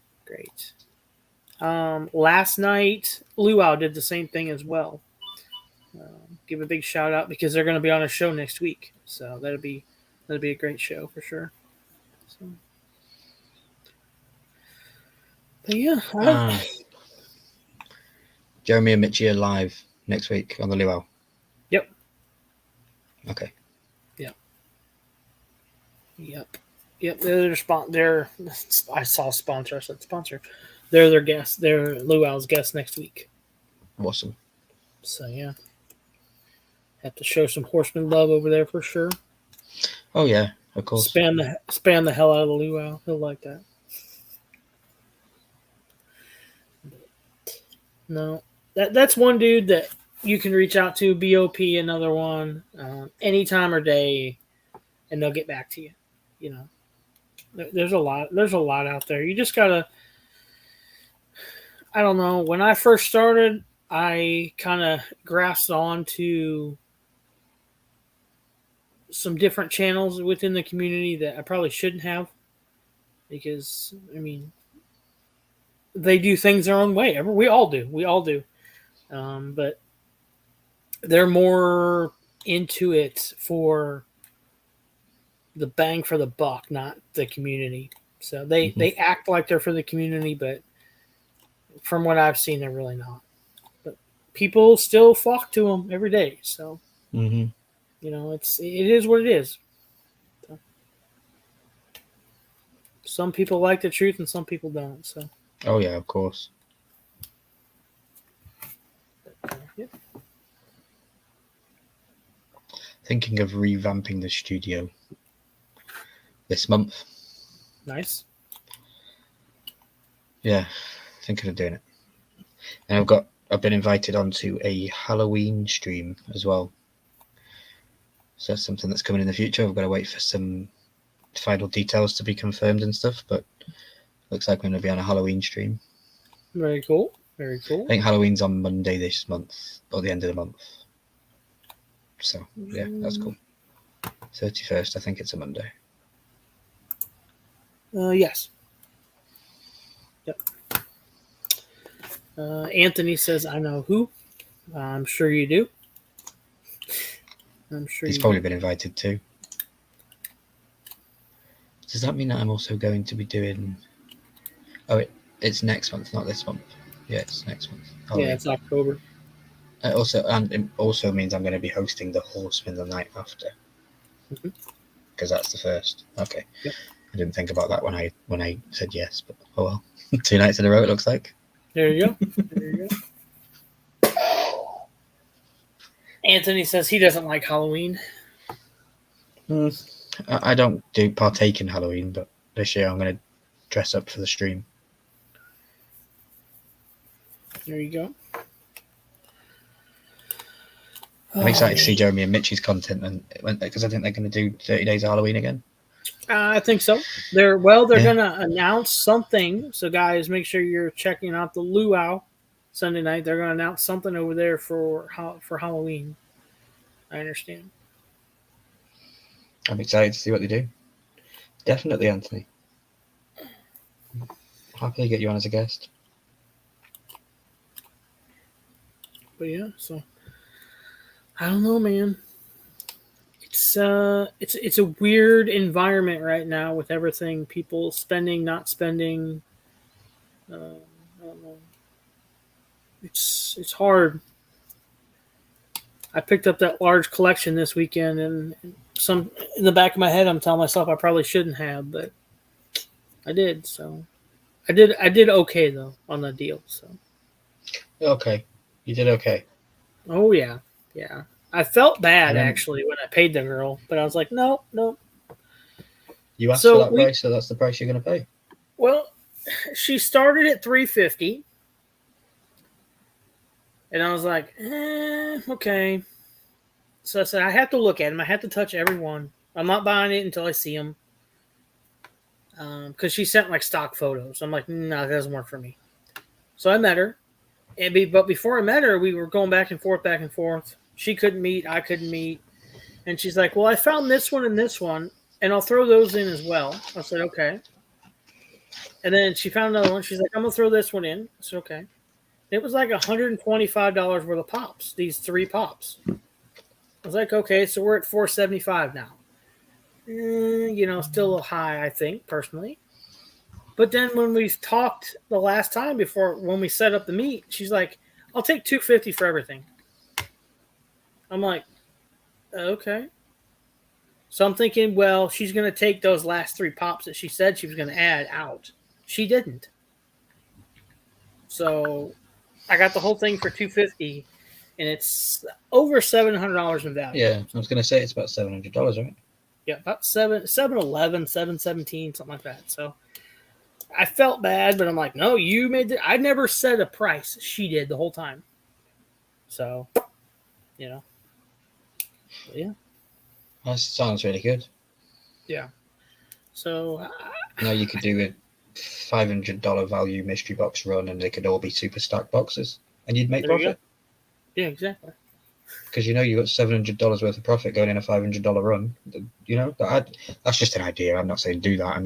Last night, Luau did the same thing as well. Give a big shout out because they're going to be on a show next week, so that'll be a great show for sure. So, but yeah, Jeremy and Mitchie are live next week on the Luau. Yep. Okay. Yep. They're I saw sponsor. I said sponsor. They're their guest. They're Luau's guest next week. Awesome. So yeah, have to show some horseman love over there for sure. Oh yeah, of course. Spam the hell out of the Luau. He'll like that. No, that's one dude that you can reach out to. BOP, another one, anytime or day, and they'll get back to you. You know, there's a lot out there. You just gotta. I don't know. When I first started, I kind of grasped on to some different channels within the community that I probably shouldn't have, because I mean, they do things their own way. We all do. But they're more into it for the bang for the buck, not the community. So they act like they're for the community, but from what I've seen, they're really not. But people still flock to them every day. So you know, it is what it is. So, some people like the truth and some people don't. So. Oh yeah, of course. Yeah. Thinking of revamping the studio this month. Nice. Yeah, thinking of doing it. And I've been invited onto a Halloween stream as well. So that's something that's coming in the future. I've got to wait for some final details to be confirmed and stuff, but looks like I'm going to be on a Halloween stream. Very cool. Very cool. I think Halloween's on Monday this month, or the end of the month. So, yeah, that's cool. 31st, I think it's a Monday. Yes. Yep. Anthony says, I know who. I'm sure you do. I'm sure he's probably been invited too. Does that mean that I'm also going to be doing... Oh, it's next month, not this month. Yeah, it's next month. Yeah, it's October. It also means I'm going to be hosting the Horseman the night after. Because that's the first. Okay. Yep. I didn't think about that when I said yes, but oh well. 2 nights in a row, it looks like. There you go. There you go. Anthony says he doesn't like Halloween. I don't partake in Halloween, but this year I'm going to dress up for the stream. There you go. I'm excited to see Jeremy and Mitchie's content, and because I think they're going to do 30 Days of Halloween again. I think so. They're going to announce something. So guys, make sure you're checking out the Luau Sunday night. They're going to announce something over there for Halloween. I understand. I'm excited to see what they do. Definitely, Anthony. How can I get you on as a guest? But yeah, so I don't know, man. It's a weird environment right now with everything. People spending, not spending. I don't know. It's hard. I picked up that large collection this weekend, and some in the back of my head, I'm telling myself I probably shouldn't have, but I did. So I did okay though on the deal. So okay, you did okay. Oh yeah. I felt bad actually when I paid the girl, but I was like, no. You asked for that price, so that's the price you're going to pay. Well, she started at $350, and I was like, okay. So I said, I have to look at them. I have to touch every one. I'm not buying it until I see them. Because she sent like stock photos. I'm like, no, that doesn't work for me. So I met her, but before I met her, we were going back and forth. She couldn't meet, I couldn't meet. And she's like, well, I found this one and this one, and I'll throw those in as well. I said, okay. And then she found another one. She's like, I'm gonna throw this one in. I said, okay. It was like $125 worth of pops. These 3 pops. I was like, okay, so we're at $475 now. Still a little high, I think, personally. But then when we talked the last time before, when we set up the meet, she's like, I'll take $250 for everything. I'm like, okay. So I'm thinking, well, she's going to take those last 3 pops that she said she was going to add out. She didn't. So I got the whole thing for $250, and it's over $700 in value. Yeah, I was going to say it's about $700, right? Yeah, about 711, 717, something like that. So I felt bad, but I'm like, no, you made it. I never said a price. She did the whole time. So, yeah. That sounds really good. Yeah. So now you could do a $500 value mystery box run, and they could all be super stack boxes, and you'd make profit. Yeah, exactly. Because you got $700 worth of profit going in a $500 run. That's just an idea. I'm not saying do that.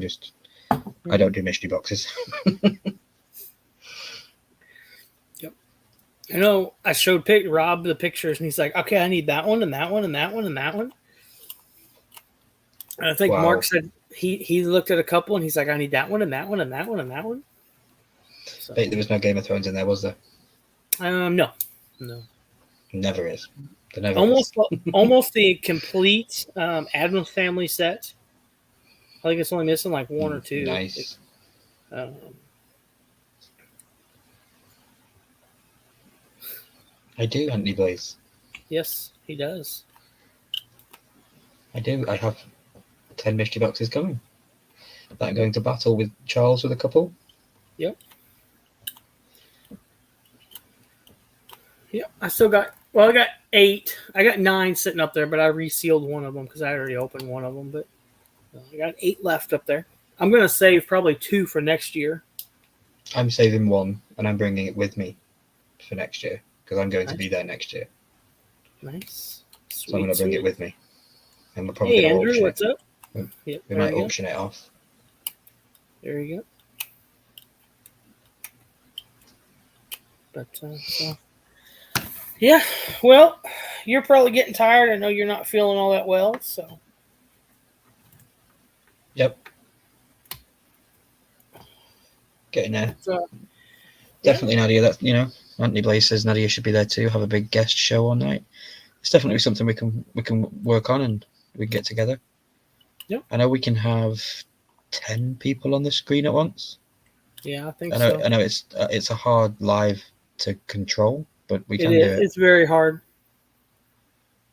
I don't do mystery boxes. Yep. I know I showed Rob the pictures, and he's like, okay, I need that one and that one and that one and that one. And I think Mark said he looked at a couple, and he's like, I need that one and that one and that one and that one. So, there was no Game of Thrones in there, was there? No. Never is. Almost the complete Addams Family set. I think it's only missing like 1 or 2. Nice. I do, Anthony Blaze. Yes, he does. I do. I have 10 mystery boxes coming. That I'm going to battle with Charles with a couple. Yep. Yep. I got 8. I got 9 sitting up there, but I resealed one of them because I already opened one of them. But I got 8 left up there. I'm going to save probably 2 for next year. I'm saving 1, and I'm bringing it with me for next year because I'm going to be there next year. Nice. Sweet, so I'm going to bring it with me. And we're probably hey, Andrew, what's up? We might auction it off. There you go. But, yeah, well, you're probably getting tired. I know you're not feeling all that well, so. Yep. Getting there. Definitely Nadia. That Anthony Blaze says Nadia should be there too. Have a big guest show all night. It's definitely something we can work on, and we can get together. Yep. I know we can have 10 people on the screen at once. Yeah, I think so. I know it's a hard live to control, but we can do it. It's very hard.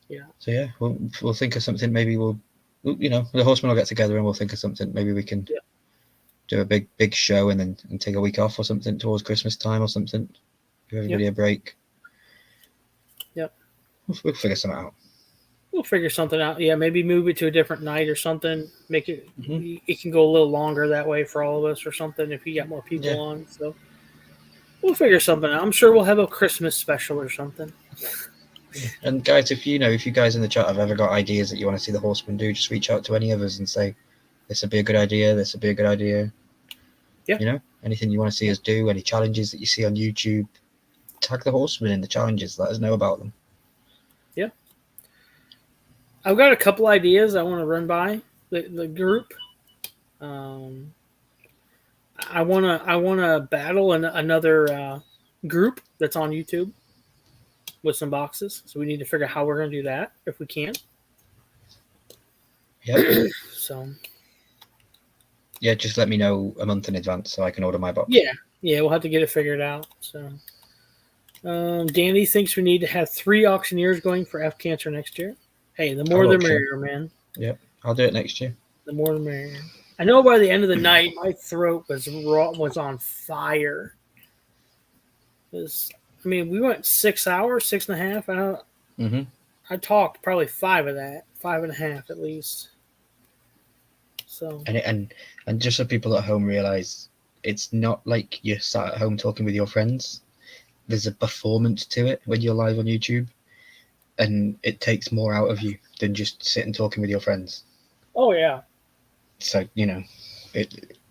Yeah. So yeah, we'll think of something. Maybe the horsemen will get together and we'll think of something. Maybe we can do a big show and take a week off or something towards Christmas time or something. Give everybody a break. Yep. We'll figure something out. We'll figure something out. Yeah, maybe move it to a different night or something. Make it it can go a little longer that way for all of us or something if you got more people on. So we'll figure something out. I'm sure we'll have a Christmas special or something. And guys, if you guys in the chat have ever got ideas that you want to see the horsemen do, just reach out to any of us and say this would be a good idea. This would be a good idea. Yeah. Anything you want to see us do, any challenges that you see on YouTube, tag the horsemen in the challenges. Let us know about them. Yeah. I've got a couple ideas I want to run by the group. I want to battle another group that's on YouTube with some boxes. So we need to figure out how we're going to do that if we can. Yeah. So. Yeah, just let me know a month in advance so I can order my box. Yeah, we'll have to get it figured out. So, Danny thinks we need to have 3 auctioneers going for F Cancer next year. Hey, the more the merrier, man. Yep, I'll do it next year. The more the merrier. I know by the end of the night, my throat was on fire. We went 6 hours, 6.5. I talked probably 5 of that, 5.5 at least. So and just so people at home realize, it's not like you're sat at home talking with your friends. There's a performance to it when you're live on YouTube, and it takes more out of you than just sitting talking with your friends. Oh yeah. So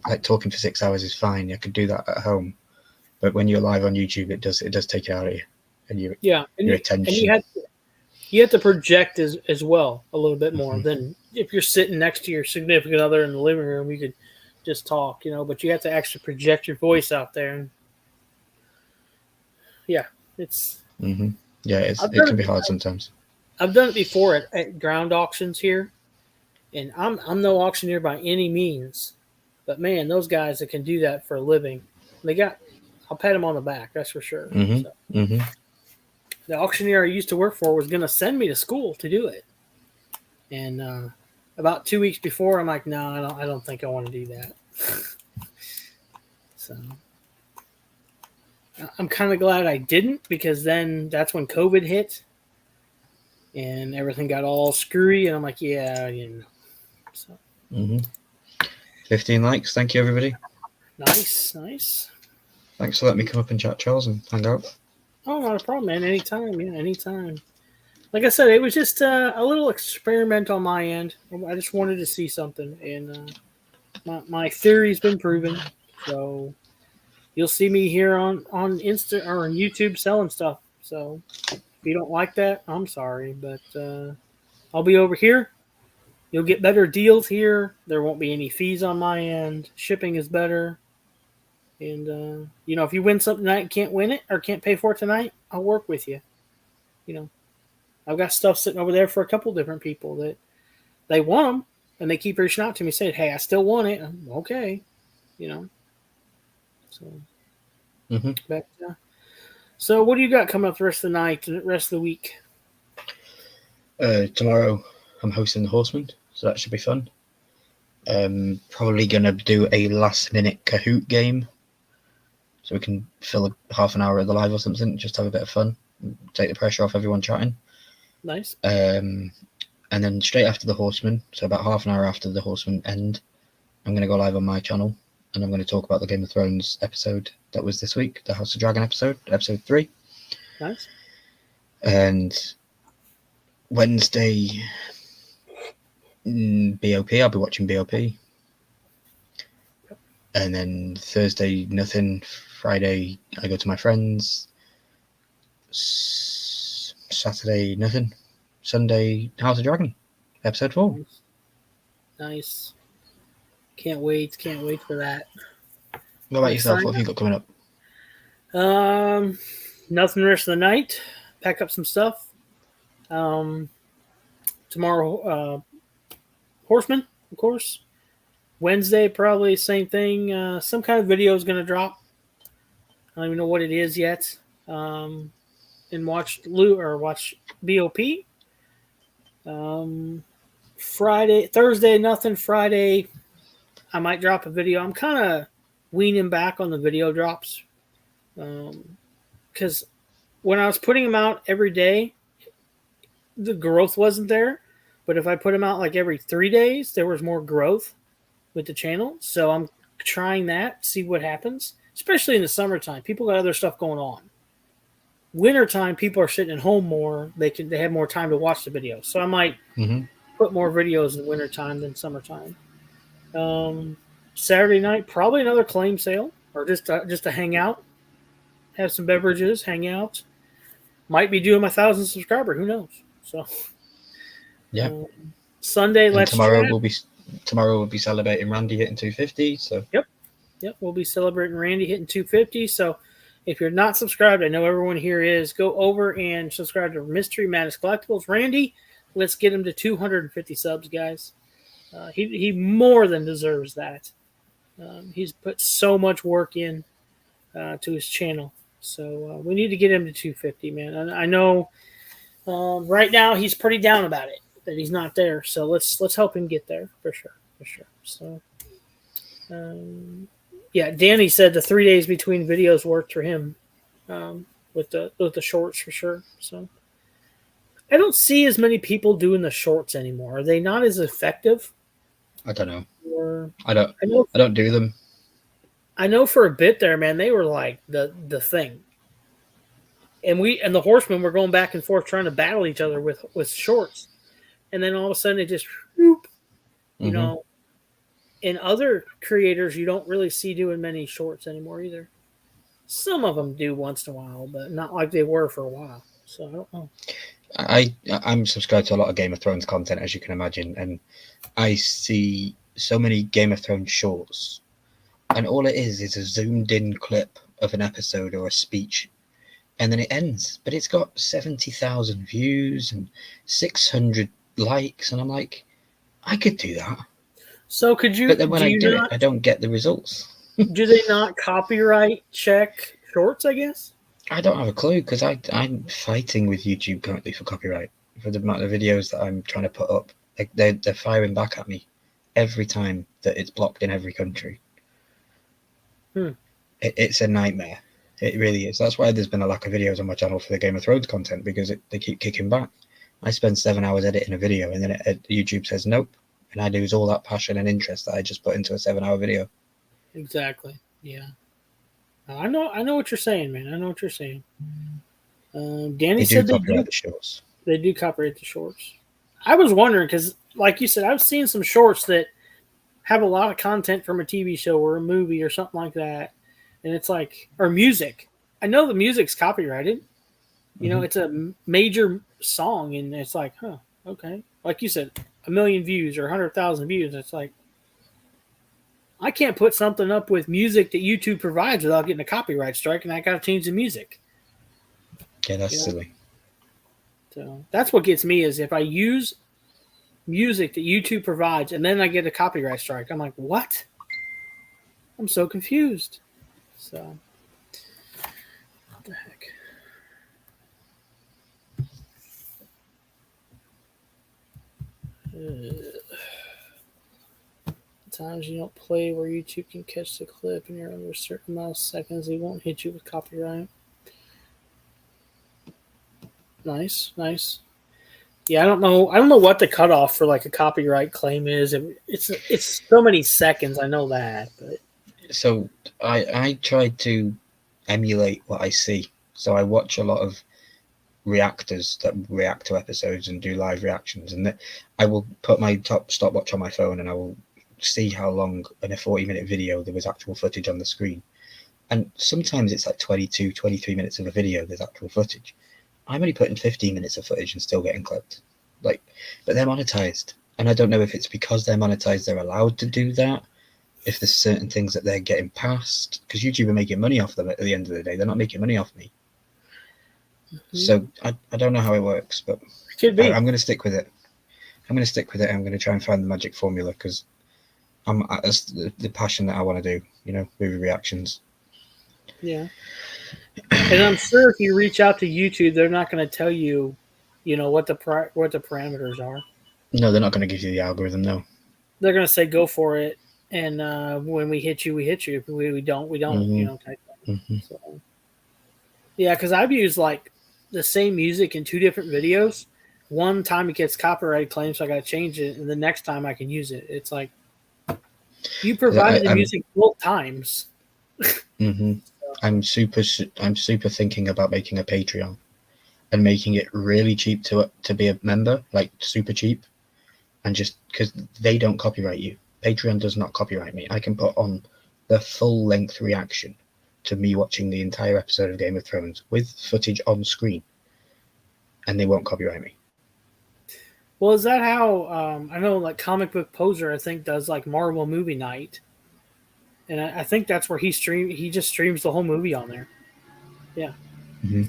like talking for 6 hours is fine. I could do that at home, but when you're live on YouTube, it does take it out of you, and your attention. And you have to project as well a little bit more than if you're sitting next to your significant other in the living room. You could just talk, but you have to actually project your voice out there. And it's it can be hard sometimes. I've done it before at ground auctions here, and I'm no auctioneer by any means, but man, those guys that can do that for a living, I'll pat them on the back, that's for sure. The auctioneer I used to work for was going to send me to school to do it, and about 2 weeks before, I'm like, no, I don't think I want to do that. So I'm kind of glad I didn't, because then that's when COVID hit and everything got all screwy, and I'm like, So 15 likes. Thank you, everybody. Nice. Thanks for letting me come up and chat, Charles, and hang out. Oh, not a problem, man. Anytime. Yeah, anytime. Like I said, it was just a little experiment on my end. I just wanted to see something, and my theory's been proven. So you'll see me here on Insta or on YouTube selling stuff. So if you don't like that, I'm sorry, but I'll be over here. You'll get better deals here. There won't be any fees on my end. Shipping is better. And, if you win something tonight and can't win it or can't pay for it tonight, I'll work with you. I've got stuff sitting over there for a couple different people that they want them, and they keep reaching out to me saying, hey, I still want it. I'm, okay. So, but, so what do you got coming up the rest of the night and the rest of the week? Tomorrow I'm hosting the Horseman, so that should be fun. Probably going to do a last-minute Kahoot game, so we can fill half an hour of the live or something, just have a bit of fun, take the pressure off everyone chatting. Nice. And then straight after the Horseman, so about half an hour after the Horseman end, I'm going to go live on my channel, and I'm going to talk about the Game of Thrones episode that was this week, the House of Dragon episode 3. Nice. And Wednesday, BOP, I'll be watching BOP. And then Thursday, nothing. Friday, I go to my friends. Saturday, nothing. Sunday, House of Dragon, episode 4. Nice. Can't wait for that. What about yourself? What have you got coming up? Nothing the rest of the night. Pack up some stuff. Tomorrow, Horseman, of course. Wednesday, probably same thing. Some kind of video is going to drop. I don't even know what it is yet. And watch BOP. Thursday, nothing. Friday, I might drop a video. I'm kind of weaning back on the video drops. Because when I was putting them out every day, the growth wasn't there. But if I put them out like every 3 days, there was more growth with the channel. So I'm trying that, see what happens, especially in the summertime. People got other stuff going on. Wintertime, people are sitting at home more. They have more time to watch the videos. So I might put more videos in wintertime than summertime. Saturday night, probably another claim sale or just to hang out, have some beverages, hang out. Might be doing my 1,000 subscriber. Who knows? So yeah. Sunday, tomorrow we'll be celebrating Randy hitting 250. So yep, we'll be celebrating Randy hitting 250. So if you're not subscribed, I know everyone here is. Go over and subscribe to Mystery Madness Collectibles. Randy, let's get him to 250 subs, guys. He more than deserves that. He's put so much work in to his channel. So we need to get him to 250, man. And I know right now he's pretty down about it, that he's not there. So let's help him get there for sure. So yeah, Danny said the 3 days between videos worked for him with the shorts for sure. So I don't see as many people doing the shorts anymore. Are they not as effective? I don't know. Or, I don't do them. I know for a bit there, man, they were like the thing. And the Horsemen were going back and forth trying to battle each other with shorts. And then all of a sudden it just, whoop, you know, And other creators you don't really see doing many shorts anymore either. Some of them do once in a while, but not like they were for a while. So I don't know. I'm subscribed to a lot of Game of Thrones content, as you can imagine, and I see so many Game of Thrones shorts, and all it is a zoomed in clip of an episode or a speech, and then it ends. But it's got 70,000 views and 600 likes, and I'm like, I could do that. So could you? But then when Do I you do it, not? I don't get the results. Do they not copyright check shorts? I guess. I don't have a clue because I'm fighting with YouTube currently for copyright for the amount of videos that I'm trying to put up. Like they're firing back at me every time that it's blocked in every country. It's a nightmare. It really is. That's why there's been a lack of videos on my channel for the Game of Thrones content, because they keep kicking back. I spend 7 hours editing a video, and then YouTube says nope, and I lose all that passion and interest that I just put into a 7-hour video. Exactly. Yeah. I know what you're saying, man. I know what you're saying. Danny said they do. The shorts. They do copyright the shorts. I was wondering because, like you said, I've seen some shorts that have a lot of content from a TV show or a movie or something like that, and it's like, or music. I know the music's copyrighted. You know, it's a major song, and it's like, huh, okay. Like you said, 1 million views or 100,000 views. It's like, I can't put something up with music that YouTube provides without getting a copyright strike, and I got to change the music. Yeah, that's silly. So that's what gets me is if I use music that YouTube provides and then I get a copyright strike, I'm like, what? I'm so confused. So, what the heck? Times you don't play where YouTube can catch the clip and you're under a certain amount of seconds, they won't hit you with copyright. Nice. Yeah, I don't know what the cutoff for like a copyright claim is. It's so many seconds. I know that, but so I try to emulate what I see. So I watch a lot of reactors that react to episodes and do live reactions, and I will put my stopwatch on my phone and I will see how long in a 40-minute video there was actual footage on the screen. And sometimes it's like 22, 23 minutes of a video, there's actual footage. I'm only putting 15 minutes of footage and still getting clipped. But they're monetized. And I don't know if it's because they're monetized, they're allowed to do that. If there's certain things that they're getting past, because YouTube are making money off them at the end of the day. They're not making money off me. So I don't know how it works, but could be. I'm going to stick with it. I'm going to try and find the magic formula because that's the passion that I want to do, movie reactions. Yeah. And I'm sure if you reach out to YouTube, they're not going to tell you, what the parameters are. No, they're not going to give you the algorithm, no. They're going to say go for it, and when we hit you, we hit you. If we don't, we don't. Type thing. So, yeah, because I've used like the same music in 2 different videos. One time it gets copyright claims, so I got to change it, and the next time I can use it. It's like you provided the music both times. I'm super thinking about making a Patreon and making it really cheap to be a member, like super cheap, and just because they don't copyright you. Patreon does not copyright me. I can put on the full length reaction to me watching the entire episode of Game of Thrones with footage on screen, and they won't copyright me. Well, is that how I know? Like Comic Book Poser, I think does like Marvel Movie Night, and I think that's where he just streams the whole movie on there. Yeah.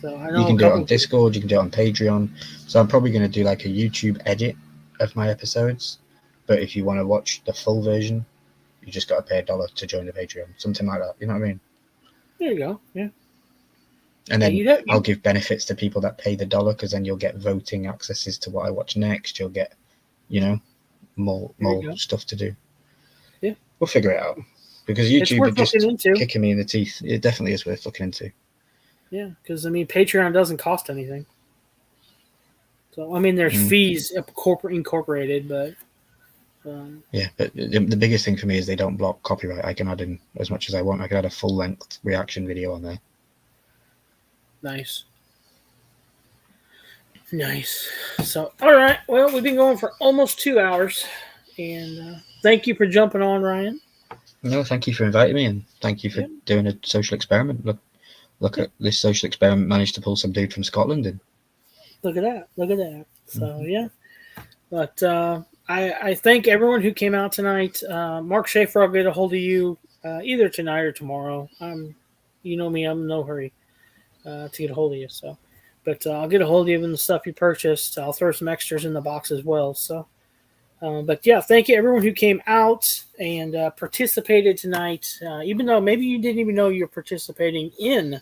So I know you can do it on Discord. You can do it on Patreon. So I'm probably going to do like a YouTube edit of my episodes. But if you want to watch the full version, you just got to pay $1 to join the Patreon, something like that. You know what I mean? There you go. Yeah. And then I'll give benefits to people that pay the $1 because then you'll get voting accesses to what I watch next. You'll get, more stuff to do. Yeah. We'll figure it out because YouTube are just kicking me in the teeth. It definitely is worth looking into. Yeah, because Patreon doesn't cost anything. So there's fees incorporated, but yeah. But the biggest thing for me is they don't block copyright. I can add in as much as I want. I can add a full length reaction video on there. Nice. So, all right. Well, we've been going for almost 2 hours, and thank you for jumping on, Ryan. No, thank you for inviting me, and thank you for doing a social experiment. Look at this social experiment managed to pull some dude from Scotland in. Look at that. Look at that. So, yeah. But I thank everyone who came out tonight. Mark Schaefer, I'll get a hold of you either tonight or tomorrow. You know me, I'm in no hurry to get a hold of you. So, but I'll get a hold of you and the stuff you purchased. I'll throw some extras in the box as well. So, but yeah, thank you everyone who came out and participated tonight. Even though maybe you didn't even know you're participating in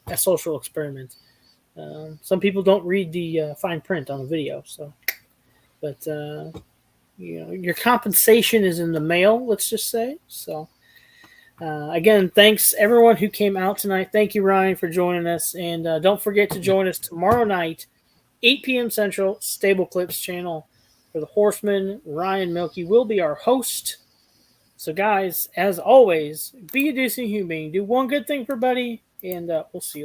a social experiment. Some people don't read the fine print on the video, so. But your compensation is in the mail. Let's just say so. Again, thanks everyone who came out tonight. Thank you, Ryan, for joining us, and don't forget to join us tomorrow night, 8 p.m. Central, Stable Clips channel for the Horseman. Ryan Milky will be our host. So, guys, as always, be a decent human being. Do one good thing for Buddy, and we'll see you.